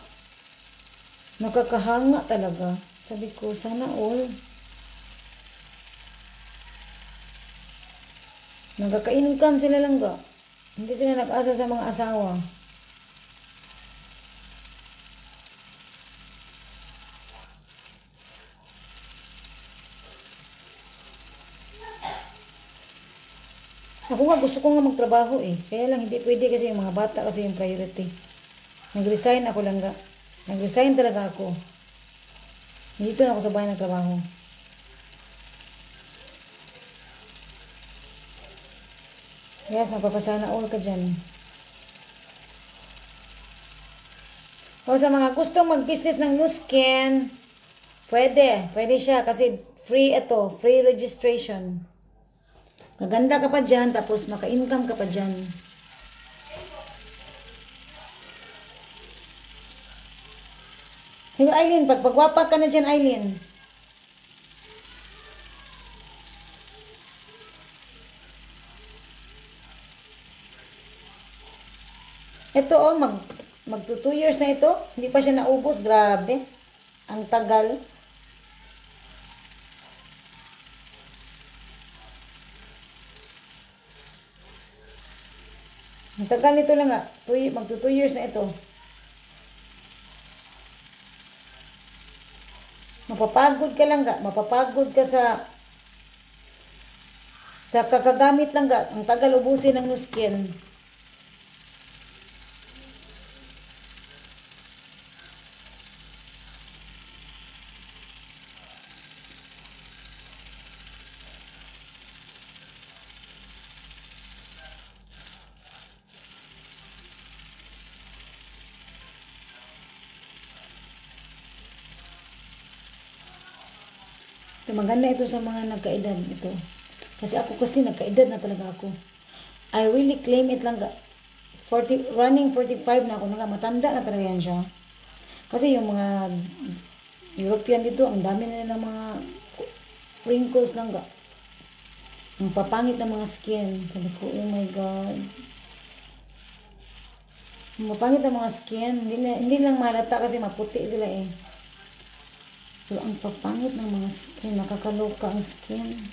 Nakakahanga talaga. Sabi ko, sana all. Nagkaka-income sila lang ga. Hindi sila nag-asa sa mga asawa. Ako nga gusto ko nga magtrabaho eh. Kaya lang hindi pwede kasi yung mga bata kasi yung priority. Nag-resign ako lang ga. Nag-resign talaga ako. Dito na ako sa bahay nagtrabaho. Yes, mapapasana all ka dyan. O sa mga gustong mag-business ng Nu Skin, pwede. Pwede siya kasi free ito. Free registration. Maganda ka pa dyan, tapos maka-income ka pa dyan. Hey, Aileen, pagpagwapa ka na dyan, Aileen. Ito, oh, magto 2 years na ito. Hindi pa siya naubos. Grabe. Ang tagal. Ang tagal nito lang nga. Magto 2 years na ito. Mapapagod ka lang ga. Mapapagod ka sa kakagamit lang ga. Ang tagal ubusin ng Nu Skin. Ito, maganda ito sa mga nagkaedad ito. Kasi ako kasi nagkaedad na talaga ako. I really claim it lang ga. Running 45 na ako. Matanda na talaga yan siya. Kasi yung mga European dito, ang dami na ng mga wrinkles lang ga. Ang papangit ng mga skin. Sabi ko, oh my God. Ang papangit ng mga skin. Hindi lang malata kasi maputi sila eh. Pero ang papangit ng mga skin, nakakaloka ang skin.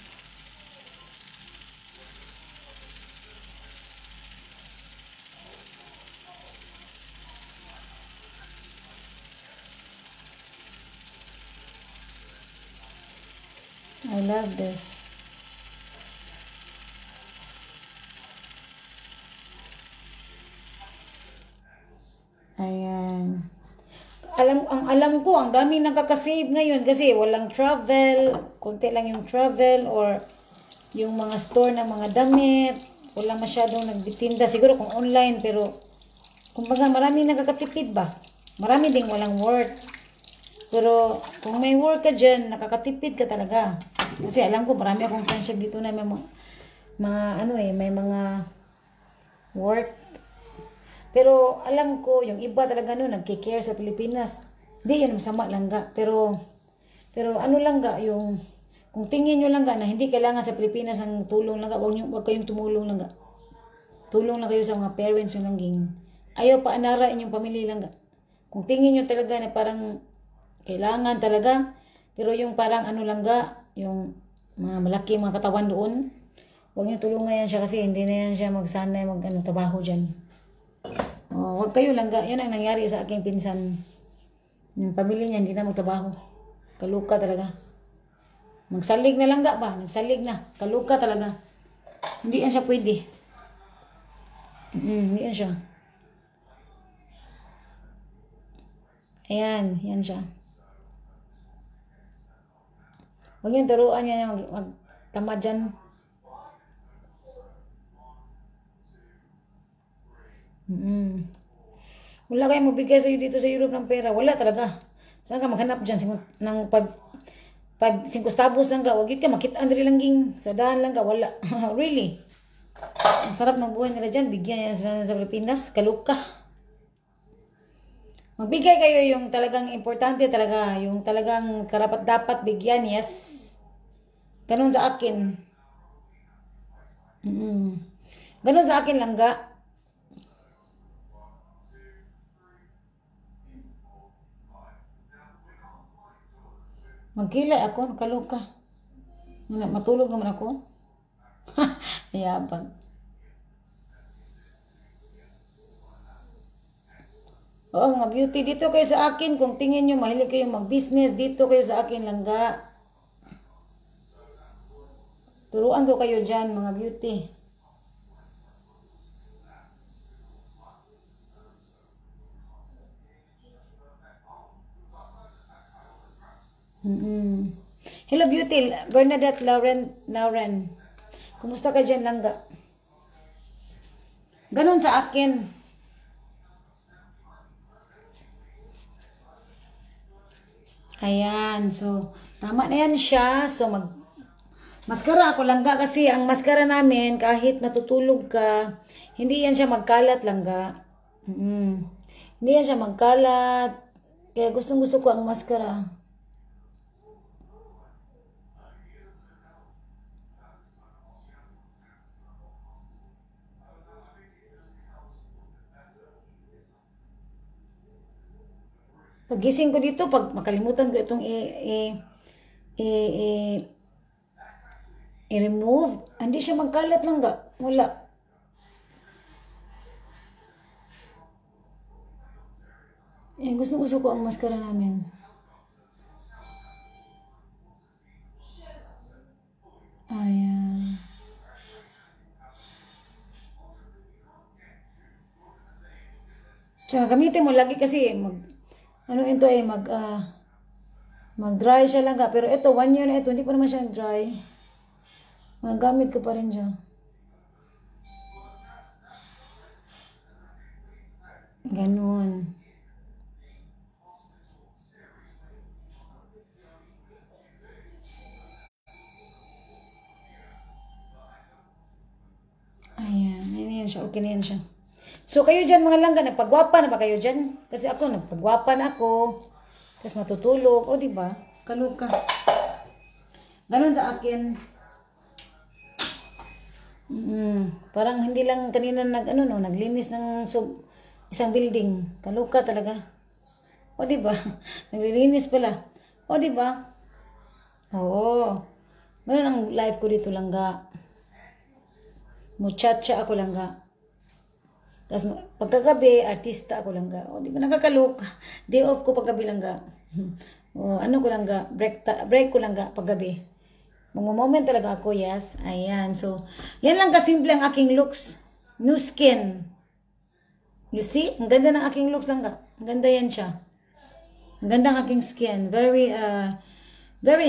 I love this. Ayan. Alam ko, ang daming nakaka-save ngayon kasi walang travel, konti lang yung travel or yung mga store ng mga damit, wala masyadong nagbitinda. Siguro kung online, pero kumbaga maraming nakakatipid ba? Marami ding walang work. Pero kung may work ka dyan, nakakatipid ka talaga. Kasi alam ko, marami akong friendship dito na may may mga work. Pero alam ko, yung iba talaga nagkikare sa Pilipinas. Hindi yan masama lang ga. Pero ano lang ga, yung kung tingin nyo lang ga na hindi kailangan sa Pilipinas ang tulong lang ga, wag kayong tumulong lang ga. Tulong lang kayo sa mga parents yung langging. Ayaw pa anara inyong pamilya lang ga. Kung tingin nyo talaga na parang kailangan talaga, pero yung parang ano lang ga, yung mga malaki mga katawan doon, wag nyo tulungan yan siya kasi hindi na yan siya magsanay trabaho dyan. Oh, wag kayo lang ga. Yan ang nangyari sa aking pinsan. Yung pamilya niya hindi na magtrabaho. Kaluka talaga. Magsalig na lang ga ba? Magsalig na. Kaluka talaga. Hindi yan siya pwede. Hindi yan siya. Ayan, yan siya. Huwag yung turuan niya magtamad dyan. Wala kayong mabigay sa'yo dito sa Europe ng pera. Wala talaga. Saan ka maghanap dyan? Ng 5 centavos lang ka. Huwag yun ka makitaan rin langging. Sa daan lang ka. Wala. Really. Ang sarap ng buhay nila dyan. Bigyan yan sila sa Pilipinas. Kaluka. Magbigay kayo yung talagang importante talaga. Yung talagang karapat dapat bigyan. Yes. Ganun sa akin. Ganun sa akin lang ga. Magkilay ako, kaluka. Matulog naman ako. Mayabang. Oo, mga beauty, dito kayo sa akin. Kung tingin nyo, mahilig kayo mag-business, dito kayo sa akin, langga. Turuan ko kayo dyan, mga beauty. Hello, beauty. Bernadette Lauren. Kumusta ka dyan, langga? Ganon sa akin. Ayan, so, tama na yan siya. So, maskara ako langga kasi ang maskara namin, kahit matutulog ka, hindi yan siya magkalat langga. Hindi yan siya magkalat. Kaya gustong gusto ko ang maskara. Pagising ko dito, pag makalimutan ko itong i-remove, hindi siya magkalat langga. Wala. Gusto ko ang maskara namin. Ayan. Tsaka gamitin mo lagi kasi mag-dry siya lang ka. Pero ito, 1 year na ito, hindi pa naman siya dry. Magagamit ko pa rin siya. Ganon. Ayan, yan siya. Okay na yan siya. So, kayo dyan mga langga, nagpagwapa na ba kayo dyan? Kasi ako, nagpagwapa na ako. Tapos matutulog. O, diba? Kaluka. Ganon sa akin. Parang hindi lang kanina naglinis ng isang building. Kaluka talaga. O, diba? Naglilinis pala. O, diba? Oo. Ganon ang life ko dito langga. Muchacha ako langga. Tapos pagkagabi, artista ako langga. O, di ba nakakaloka? Day off ko paggabi langga. O, ano ko langga? Break ko langga paggabi. Mga moment talaga ako, yes. Ayan. So, yan lang kasimple ang aking looks. New skin. You see? Ang ganda ng aking looks langga. Ang ganda yan siya. Ang ganda ng aking skin. Very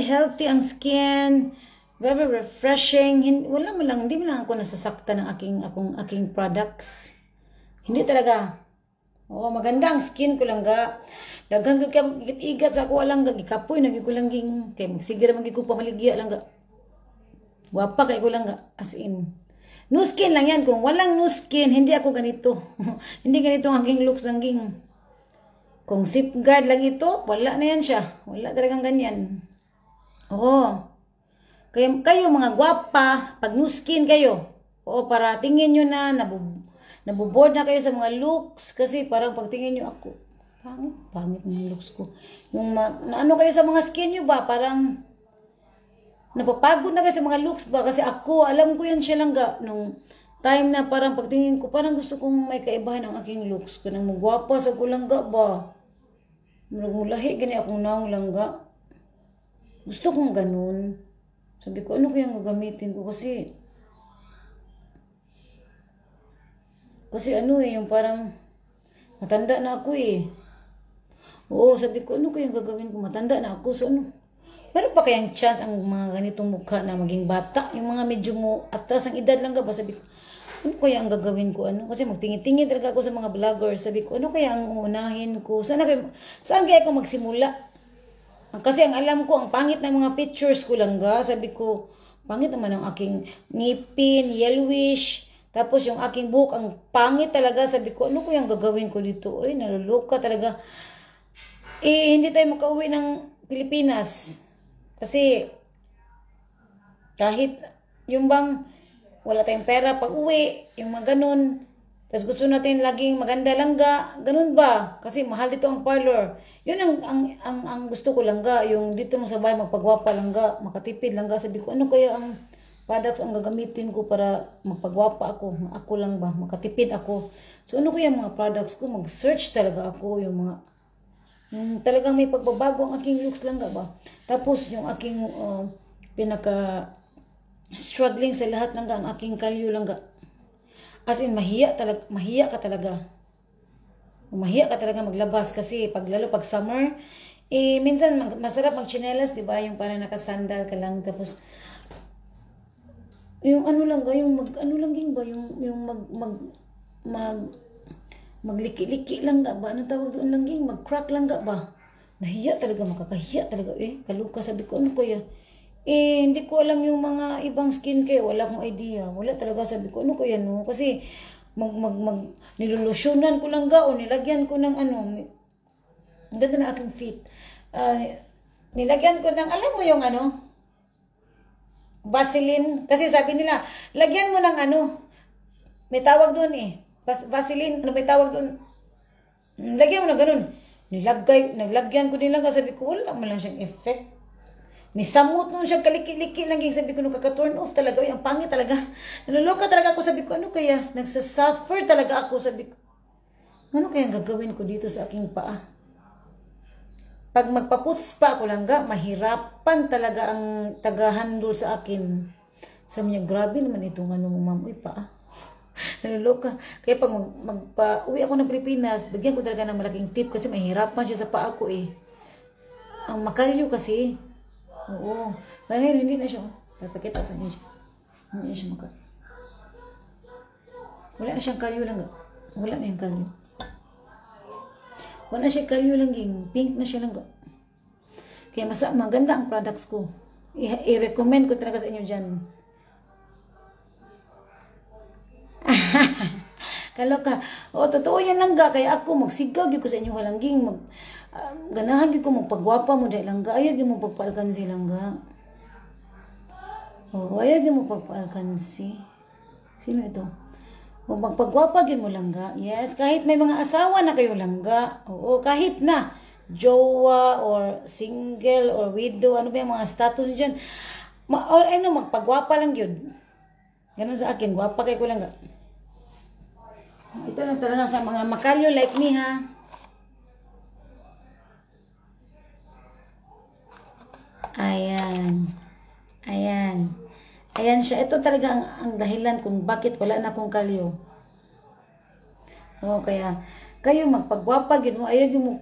healthy ang skin. Very refreshing. Hindi mo lang ako nasasakta ng aking products. Hindi talaga. Oo, maganda ang skin ko langga. Daghang igat sa ako langga. Gikapoy, naging ko langging. Kaya magsigira maging ko pamaligya langga. Wapa kay ko langga. As in. No skin lang yan. Kung walang no skin, hindi ako ganito. Hindi ganito ang aking looks langging. Kung safeguard lang ito, wala na yan siya. Wala talagang ganyan. Oo. Kayo mga gwapa, pag no skin kayo. Oo, para tingin nyo na nabuboard na kayo sa mga looks kasi parang pagtingin nyo ako, pangit ng looks ko. Yung ano kayo sa mga skin nyo ba, parang napapagod na kayo sa mga looks ba? Kasi ako, alam ko yan siya langga. Nung time na parang pagtingin ko, parang gusto kong may kaibahan ang aking looks ko. Nang magwapa sa ko langga ba? Mulahi, gani akong naong langga. Gusto kong ganun. Sabi ko, ano kayang gagamitin ko? Kasi yung parang matanda na ako eh. Oo, sabi ko, ano kayang gagawin ko? Matanda na ako. So meron pa kayang chance ang mga ganitong mukha na maging bata? Yung mga medyo atras ang edad lang ba? Sabi ko, ano kaya ang gagawin ko? Kasi magtingin-tingin talaga ako sa mga vloggers. Sabi ko, ano kaya ang uunahin ko? Saan kaya ako magsimula? Kasi ang alam ko, ang pangit na mga pictures ko lang ga. Sabi ko, pangit naman ang aking ngipin, yellowish. Tapos yung aking buhok, ang pangit talaga. Sabi ko, ano ko yung gagawin ko dito? Uy, naluluka talaga. Hindi tayo makauwi ng Pilipinas. Kasi, kahit yung bang wala tayong pera pag uwi, yung mga ganun. Tapos gusto natin laging maganda langga. Ganun ba? Kasi mahal dito ang parlor. Yun ang gusto ko langga. Yung dito mo sa bahay magpagwapa langga, makatipid langga. Sabi ko, ano kaya ang products ang gagamitin ko para magpagwapa ako. Ako lang ba? Makatipid ako. So ano ko yung mga products ko? Mag-search talaga ako yung mga talagang may pagbabago ang aking looks lang ba? Tapos yung aking pinaka struggling sa lahat lang ang aking kalyo lang ga. As in, mahiya ka talaga. Mahiya ka talaga maglabas kasi lalo pag summer, minsan masarap mag-chinelas, di ba? Yung parang nakasandal ka lang, tapos yung ano lang ga, yung magliki-liki lang ga ba? Ano tawag doon lang ging? Mag-crack lang ga ba? Nahiya talaga, makakahiya talaga. Kaluka, sabi ko, ano kaya? Hindi ko alam yung mga ibang skincare. Wala akong idea. Wala talaga, sabi ko, ano kaya no? Kasi, nilulusyonan ko lang ga o nilagyan ko ng ano. Ang ganda na aking feet. Nilagyan ko ng, alam mo yung ano? Vaseline. Kasi sabi nila, lagyan mo ng ano. May tawag doon Vaseline. Ano may tawag doon? Lagyan mo na ganun. Naglagyan ko din lang. Sabi ko, wala mo lang siyang effect. Nisamot nun siya, kaliki-liki lang. Sabi ko, kaka-turn off talaga. Ang pangit talaga. Naluloka talaga ako. Sabi ko, ano kaya? Nagsasuffer talaga ako. Sabi ko, ano kaya gagawin ko dito sa aking paa? Pag magpaputs pa ako lang mahirapan talaga ang taga-handle sa akin. Sabi niya, grabe naman itong ano mo, ma'am. Uy, paa. Naluloka. Kaya pag uwi ako ng Pilipinas, bigyan ko talaga ng malaking tip kasi mahirapan siya sa paa ko Ang makalyo kasi. Oo. Kaya ngayon, hindi na siya. Papakita ko sa inyo siya. Hindi na siya wala na siyang kalyo lang. Wala na yung kalyo. Wala na siya kalyo lang. Pink na siya lang. Kaya maganda ang products ko. I-recommend ko talaga sa inyo dyan. Kaloka. Totoo yan lang kaya ako magsigaw ko sa inyo halangging. Ganahan ko magpagwapa mo dahil lang ayaw mo pagpaalkansi lang ayaw mo pagpaalkansi. Sino ito? Magpagwapa mo lang Yes, kahit may mga asawa na kayo lang Oo, kahit na jowa or single or widow, ano ba yung mga status dyan? Or magpagwapa lang yun. Ganun sa akin, gwapa kayo ko lang Ito lang talaga sa mga makalyo like me Ayan. Ayan siya. Ito talaga ang dahilan kung bakit wala na akong kalyo. Kaya kayo magpagwapa mo. Ayaw mo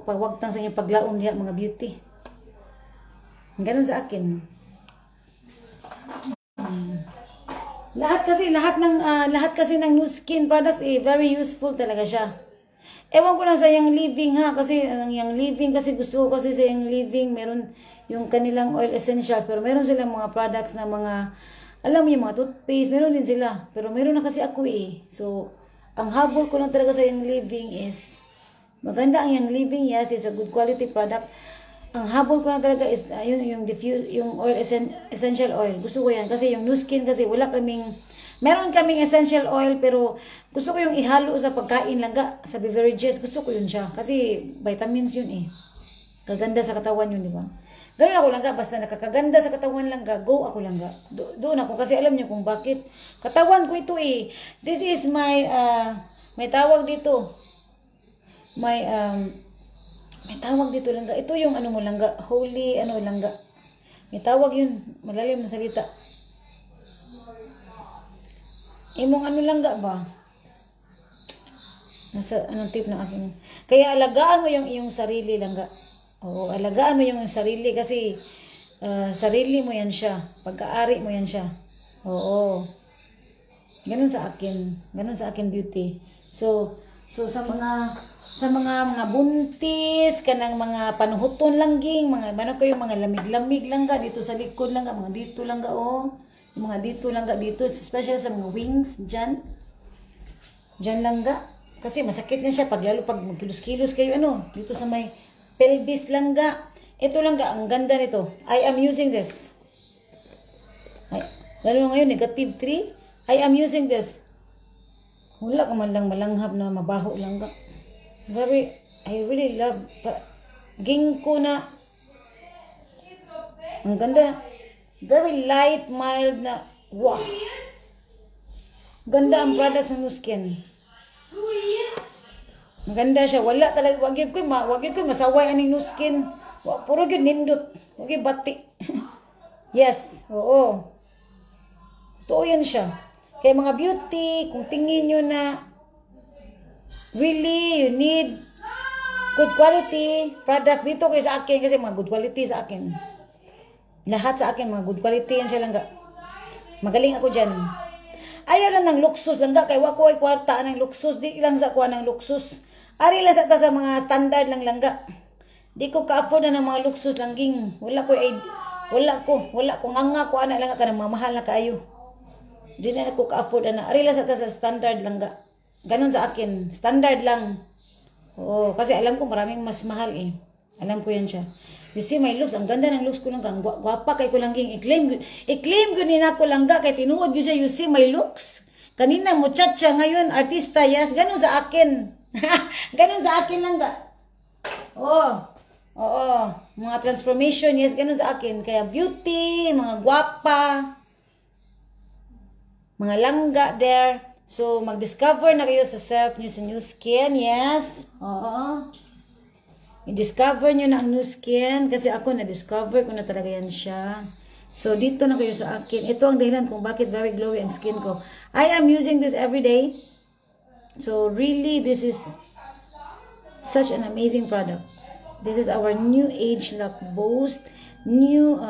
pagwagtang sa inyo paglaom diya mga beauty. Ganun sa akin. Lahat kasi ng new skin products very useful talaga siya. Ewan ko lang sa yung living kasi yung living kasi gusto ko kasi sa yung living meron yung kanilang oil essentials pero meron silang mga products na mga alam mo yung mga toothpaste meron din sila pero meron na kasi ako so ang habol ko lang talaga sa yung living is maganda ang yung living yes is a good quality product ang habol ko lang talaga is yung diffuse yung oil essential oil gusto ko yan kasi yung new skin kasi meron kaming essential oil pero gusto ko yung ihalo sa pagkain lang sa beverages. Gusto ko yun siya. Kasi vitamins yun Kaganda sa katawan yun, di ba? Ganun ako lang basta nakakaganda sa katawan lang go ako lang doon ako kasi alam niyo kung bakit. Katawan ko ito This is my, may tawag dito. May tawag dito lang Ito yung ano mo lang holy ano lang May tawag yun. Malalim na salita. Imong ano lang ba? Nasa anong tip ng aking. Kaya alagaan mo yung iyong sarili lang Oo, alagaan mo yung sarili kasi sarili mo yan siya. Pagkaari mo yan siya. Oo. Ganun sa akin. Ganun sa akin beauty. So sa mga buntis kanang mga panuhuton langging, mga kayo mga lamig-lamig lang dito sa likod lang mga dito lang yung mga dito lang dito, especially sa mga wings, dyan lang kasi masakit na siya lalo pag magkilos-kilos kayo, dito sa may pelvis lang ito lang ang ganda nito, I am using this, lalo ngayon, negative 3, I am using this, wala ka man lang malanghap na mabaho lang very, I really love, ginkgo na, ang ganda Very light, mild na. Wow. Ganda ang products ng Nu Skin. Maganda siya. Wala talaga. Wag yun ko masaway aning Nu Skin. Puro yun nindot. Wag yun bati. Yes. Oo. Totoo yan siya. Kaya mga beauty, kung tingin nyo na really you need good quality products dito kayo sa akin kasi mga good quality sa akin. Lahat sa akin mga good quality yan siya lang. Magaling ako dyan. Ayaw lang ng luksus lang kay wako ay kwarta ng luksus. Di lang sa kuha ng luksus. Ari lang sa mga standard lang langga. Di ko ka-afford na ng mga luksus langging. Wala ko nganga ko ana lang ka ng mga mahal na kaayo. Di na ko ka-afford na. Ari lang sa standard langga. Ganon sa akin. Standard lang. Oo, kasi alam ko maraming mas mahal eh. Alam ko yan siya. You see my looks, ang ganda ng looks ko lang kang gwapa kay ko langging i-claim ko nina ko langga kay tinuod yun siya. You see my looks. Kanina muchacha ngayon artista, yes, ganon sa akin. Ganon sa akin langga. Oo, mga transformation, yes, ganon sa akin. Kaya beauty, mga gwapa, mga langga there. So mag-discover na kayo sa self nyo sa Nu Skin, yes. Oo. I-discover nyo na ang Nu Skin kasi ako na-discover ko na talaga yan siya. So, dito na kayo sa akin. Ito ang dahilan kung bakit very glowy ang skin ko. I am using this every day. So, really, this is such an amazing product. This is our new age lock boost, new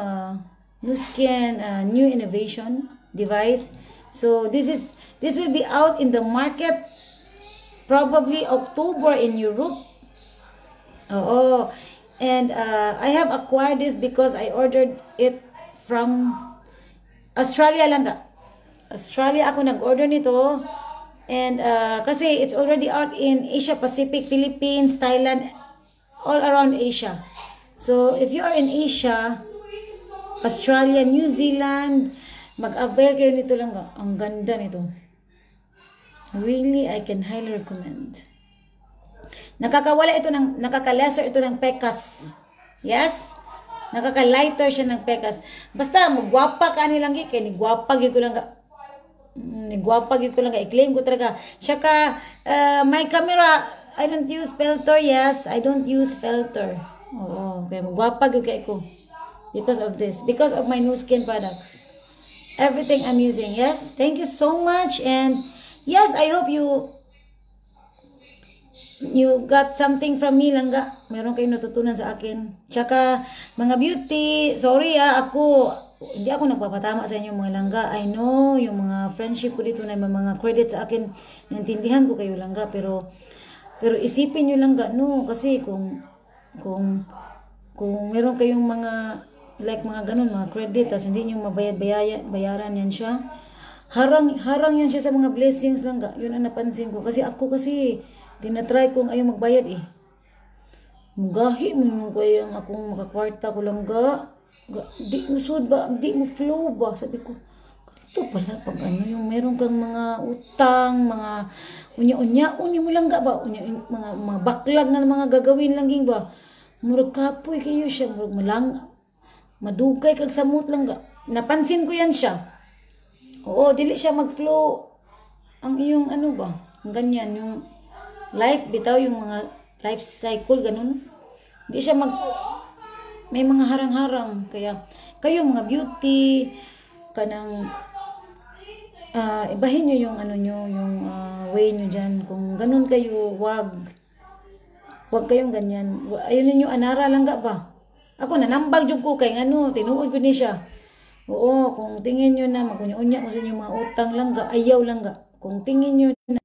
skin, new innovation device. So, this will be out in the market probably October in Europe. Oo. And I have acquired this because I ordered it from Australia lang ka. Australia ako nag-order nito. And kasi it's already out in Asia Pacific, Philippines, Thailand, all around Asia. So if you are in Asia, Australia, New Zealand, mag-avail kayo nito lang ka. Ang ganda nito. Really, I can highly recommend. Nakaka-lesser ito ng pekas. Yes? Nakaka-lighter siya ng pekas. Basta, magwapa ka nilang kay ni gwapa gyud ko lang ka. I-claim ko talaga. Saka, my camera, I don't use filter. Yes, I don't use filter. Oo, kaya magwapa gyud kay ko. Because of this. Because of my Nu Skin products. Everything I'm using. Yes, thank you so much. And, yes, I hope you got something from me langga. Meron kayong natutunan sa akin. Tsaka, mga beauty, sorry hindi ako nagpapatama sa inyo mga langga. I know, yung mga friendship ko dito na may mga credit sa akin, naintindihan ko kayo langga, pero isipin nyo langga, no, kasi kung meron kayong mga, like mga ganun, mga credit, tas hindi nyo bayaran yan siya, harang yan siya sa mga blessings langga. Yun ang napansin ko. Kasi tinatry kong ayaw magbayad eh. Mugahi mo kaya akong makakwarta ko lang ga. Di mo sud ba? Di mo flow ba? Sabi ko, ito pala pag yung meron kang mga utang, mga unya mo lang ga ba? Mga backlog na mga gagawin lang ging ba? Murag kapoy kayo siya. Murag madugay kag samot lang ga. Napansin ko yan siya. Oo, dili siya mag-flow. Ang iyong ba? Ganyan, yung life, bitaw yung mga life cycle, ganun. Hindi siya may mga harang-harang. Kaya, kayo mga beauty, kanang, ibahin nyo yung yung way nyo dyan. Kung ganun kayo, wag kayong ganyan. Ayun ninyo, anara lang ga ba? Ako, nanambag yung ko kay tinuod ko ni siya. Oo, kung tingin nyo na, magunya-unya ko sa inyo mga utang lang ga, ayaw lang ga. Kung tingin nyo na,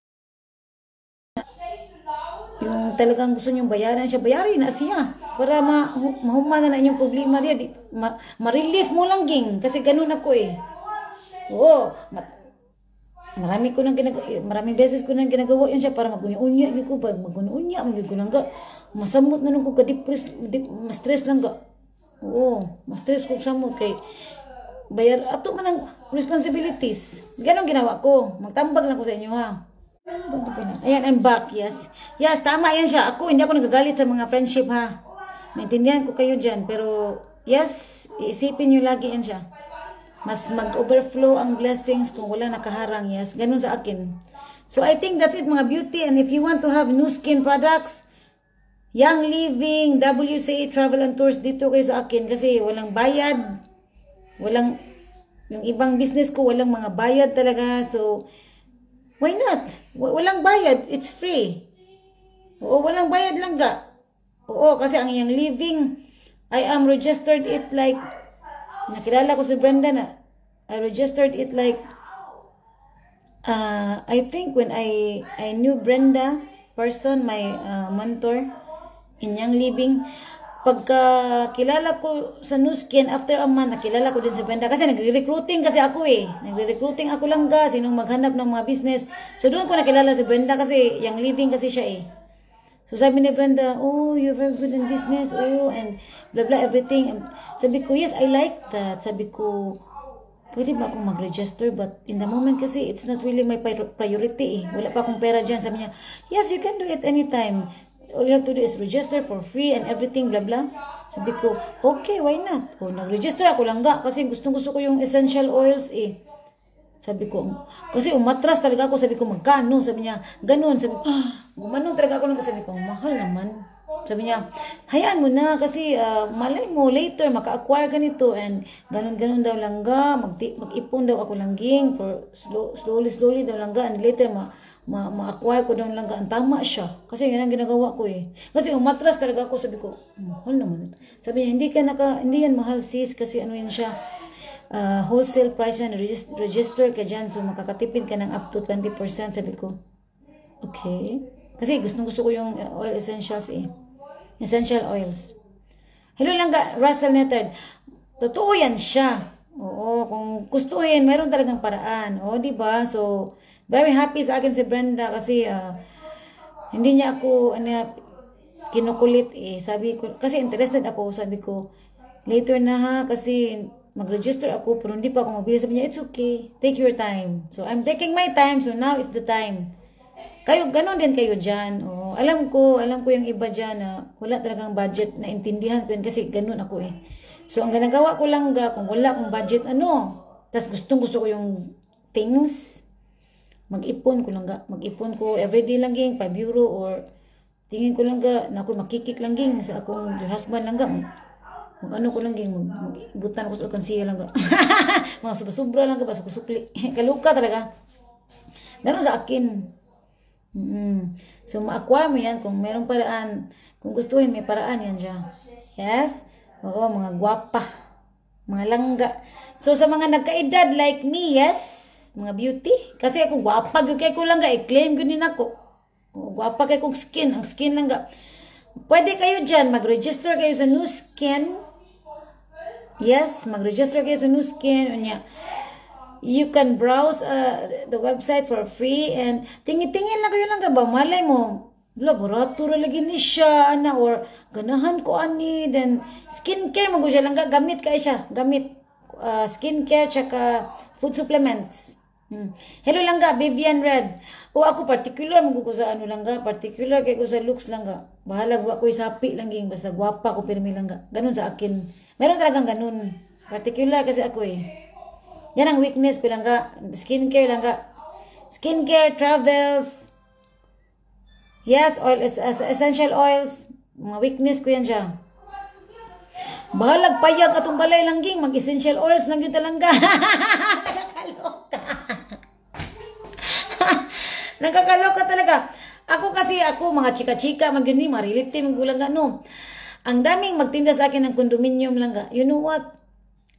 yung talagang gusto nyo bayaran siya, bayarin na siya. Para mahuman na inyong problema rin. Ma-relief mo lang ging. Kasi ganun ako eh. Oo. Maraming beses ko nang ginagawa yan siya para magunya-unya. Magunya-unya. Ko lang ga. Masamot na nung ko ka-depress. Ma-stress lang ga. Oo. Ma-stress ko samot kay bayar. Ato man ang responsibilities. Ganun ginawa ko. Magtambag lang ko sa inyo ha. Ayan, I'm back, yes. Yes, tama yan siya. Hindi ako nagagalit sa mga friendship, ha. Maintindihan ko kayo dyan. Pero, yes, isipin nyo lagi yan siya. Mas mag-overflow ang blessings kung wala nakaharang. Yes, ganun sa akin. So I think that's it mga beauty. And if you want to have new skin products, Young Living, WCA Travel and Tours, dito kayo sa akin kasi walang bayad. Walang, yung ibang business ko, walang mga bayad talaga. So, why not? Walang bayad. It's free. Oo, walang bayad lang ga. Oo, kasi ang Young Living, I am registered it like, nakilala ko si Brenda na, I registered it like, I think when I knew Brenda, person, my mentor, in Young Living, pagka kilala ko sa Nu Skin, after a month, nakilala ko din si Brenda. Kasi nagre-recruiting kasi ako eh. Nagre-recruiting ako lang ga, sinong maghanap ng mga business. So doon ko nakilala si Brenda kasi Young Living kasi siya eh. So sabi ni Brenda, oh, you're very good in business, oh, and blah blah everything. And sabi ko, yes, I like that. Sabi ko, pwede ba akong mag-register? But in the moment kasi, it's not really my priority eh. Wala pa akong pera dyan. Sabi niya, yes, you can do it anytime. All you have to do is register for free and everything, blah blah. Sabi ko, okay, why not? O, nag-register ako lang ga. Kasi gusto ko yung essential oils eh. Sabi ko, kasi umatras talaga ako. Sabi ko, magkano? Sabi niya, ganun. Sabi ko, gumanon talaga ako lang. Sabi ko, mahal naman. Sabi niya, hayaan mo na kasi malay mo later maka-acquire ka nito and ganun-ganun daw lang ga. Mag-ipon daw ako langging for slowly daw lang ga and later ma-acquire ko daw lang ga. Ang tama siya. Kasi yan ang ginagawa ko eh. Kasi umatras talaga ako. Sabi ko, mahal naman ito. Sabi niya, hindi yan mahal sis kasi ano yan siya. Wholesale price yan, register ka dyan, so makakatipid ka ng up to 20%. Sabi ko, okay. Kasi gusto ko yung oil essentials eh. Essential oils. Hello lang ga, Russell Nettard. Totoo yan siya. Oo, kung gustuhin, mayroon talagang paraan. O, diba? So, very happy sa akin si Brenda kasi hindi niya ako kinukulit eh. Sabi ko, kasi interested ako, sabi ko, later na ha, kasi mag-register ako, pero hindi pa ako mabili. Sabi niya, it's okay. Take your time. So, I'm taking my time. So, now is the time. Kayo, ganon din kayo dyan. Oh, alam ko yung iba dyan na wala talagang budget na intindihan ko yun kasi ganon ako eh. So, ang ginagawa ko lang kung wala akong budget, tas gusto ko yung things, mag-ipon ko lang mag-ipon ko everyday lang ging, 5 euro or tingin ko lang na ako makikik lang ging sa akong husband lang mag-ano ko lang ging, mag-ibutan ko sa alkansiya lang mga subra lang pasok sukli. Kaluka talaga. Ganon sa akin. So, ma-acquire mo yan kung mayroong paraan. Kung gustuhin, may paraan yan siya. Yes? Oo, mga gwapa. Mga langga. So, sa mga nagkaedad like me, yes? Mga beauty. Kasi ako gwapa, kaya ko langga. I-claim ko din ako. Gwapa kaya kong skin. Ang skin langga. Pwede kayo dyan. Mag-register kayo sa Nu Skin. Yes, mag-register kayo sa Nu Skin. You can browse the website for free and tingin-tingin lang kayo lang ba malay mo laboratory lagi ni siya or ganahan ko ani then skincare mo siya lang gamit kay siya skincare tsaka food supplements. Hello lang Vivian Red. O ako particular mo ko sa particular kay ko sa looks lang bahala ko isapi lang ging basta gwapa ko pirmi lang ganun sa akin. Meron talagang ganun particular kasi ako eh. Yan ang weakness ko lang skincare lang skincare, travels, yes, oil, essential oils, mga weakness ko yan siya. Bahalag payag atong balay lang ging, mag-essential oils lang yun talaga. Nakakaloka. Nakakaloka talaga. Ako mga chika-chika, magyuni, mariliti, magulang ang daming magtinda sa akin ng condominium lang You know what?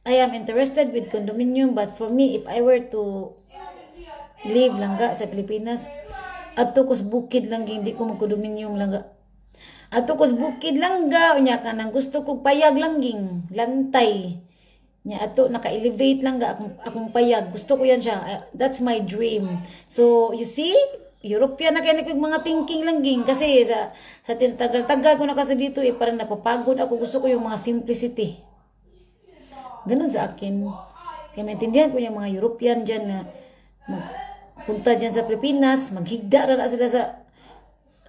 I am interested with condominium, but for me, if I were to live lang sa Pilipinas, ato kos bukid lang hindi ko mag-condominium lang ato kos bukid lang unya ka nang gusto ko payag lang ging lantay nya ato naka-elevate lang akong payag gusto ko yan siya. That's my dream. So you see, European na kaya mga thinking lang ging kasi sa tagal-tagal ko na kasi dito parang napapagod ako. Gusto ko yung mga simplicity. Ganun sa akin. Kaya maintindihan ko yung mga European dyan na punta dyan sa Pilipinas, maghigda na sila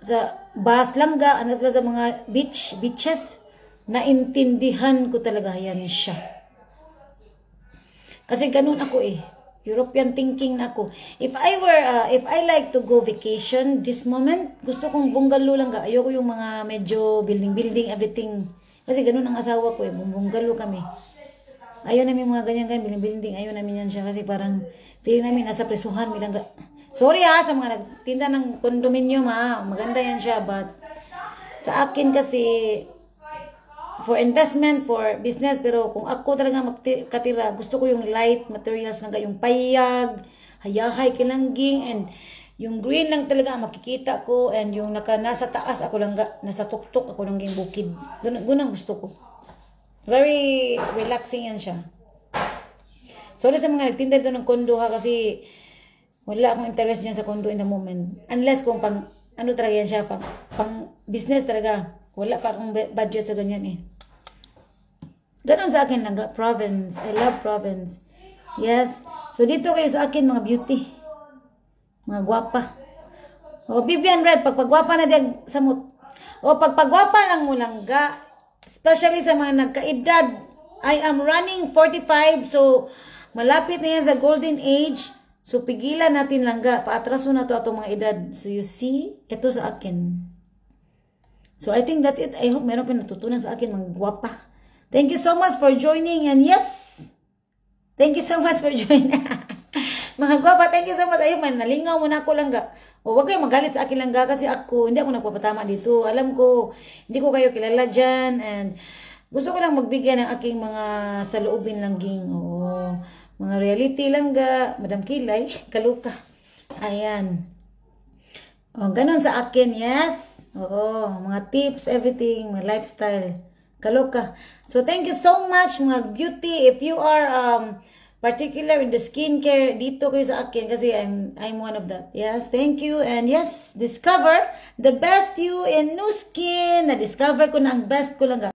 sa bus langga, sila sa mga beaches. Naintindihan ko talaga yan siya. Kasi ganun ako eh. European thinking na ako. If I like to go vacation this moment, gusto kong bungalow lang ga. Ayoko yung mga medyo building, everything. Kasi ganun ang asawa ko eh. Bungalow kami. Ayaw namin mga ganyan, building. Ayaw namin yan siya kasi parang feeling namin nasa presuhan. Sorry sa mga nagtinda ng condominium maganda yan siya. But sa akin kasi, for investment, for business, pero kung ako talaga makatira, gusto ko yung light materials lang, yung payag, hayahay, kilangging, and yung green lang talaga makikita ko, and yung nasa taas, ako lang nasa tuktok, ako lang yung bukid. Ganun gusto ko. Very relaxing yan siya. Sorry sa mga nagtinda doon ng kondo kasi wala akong interest niyan sa kondo in the moment. Unless kung talaga yan siya, pang business talaga. Wala pa akong budget sa ganyan eh. Ganon sa akin lang, province. I love province. Yes. So dito kayo sa akin, mga beauty. Mga gwapa. O, Vivian Red, pagpagwapa na din samot. O, pagpagwapa lang mo lang ga. Especially sa mga nagkaedad. I am running 45, so malapit na yan sa golden age. So, pigilan natin lang ga. Paatraso na to atong mga edad. So, you see, ito sa akin. So, I think that's it. I hope meron kayo natutunan sa akin, mga gwapa. Thank you so much for joining. And yes, thank you so much for joining. Mga gwapa, thank you so much. Ayun, nalingaw muna ako lang ga. O, wag kayo magalit sa akin lang ga kasi hindi ako nagpapatama dito. Alam ko, hindi ko kayo kilala dyan. And gusto ko lang magbigyan ng aking mga saloobin lang ging. O, mga reality lang ga. Madam Kilay, kaluka. Ayan. O, ganun sa akin, yes. Oo, mga tips, everything, mga lifestyle. Kaloka. So, thank you so much, mga beauty. If you are particular in the skincare, dito kayo sa akin kasi I'm one of that. Yes, thank you. And yes, discover the best you in Nu Skin. Na-discover ko na ang best ko lang.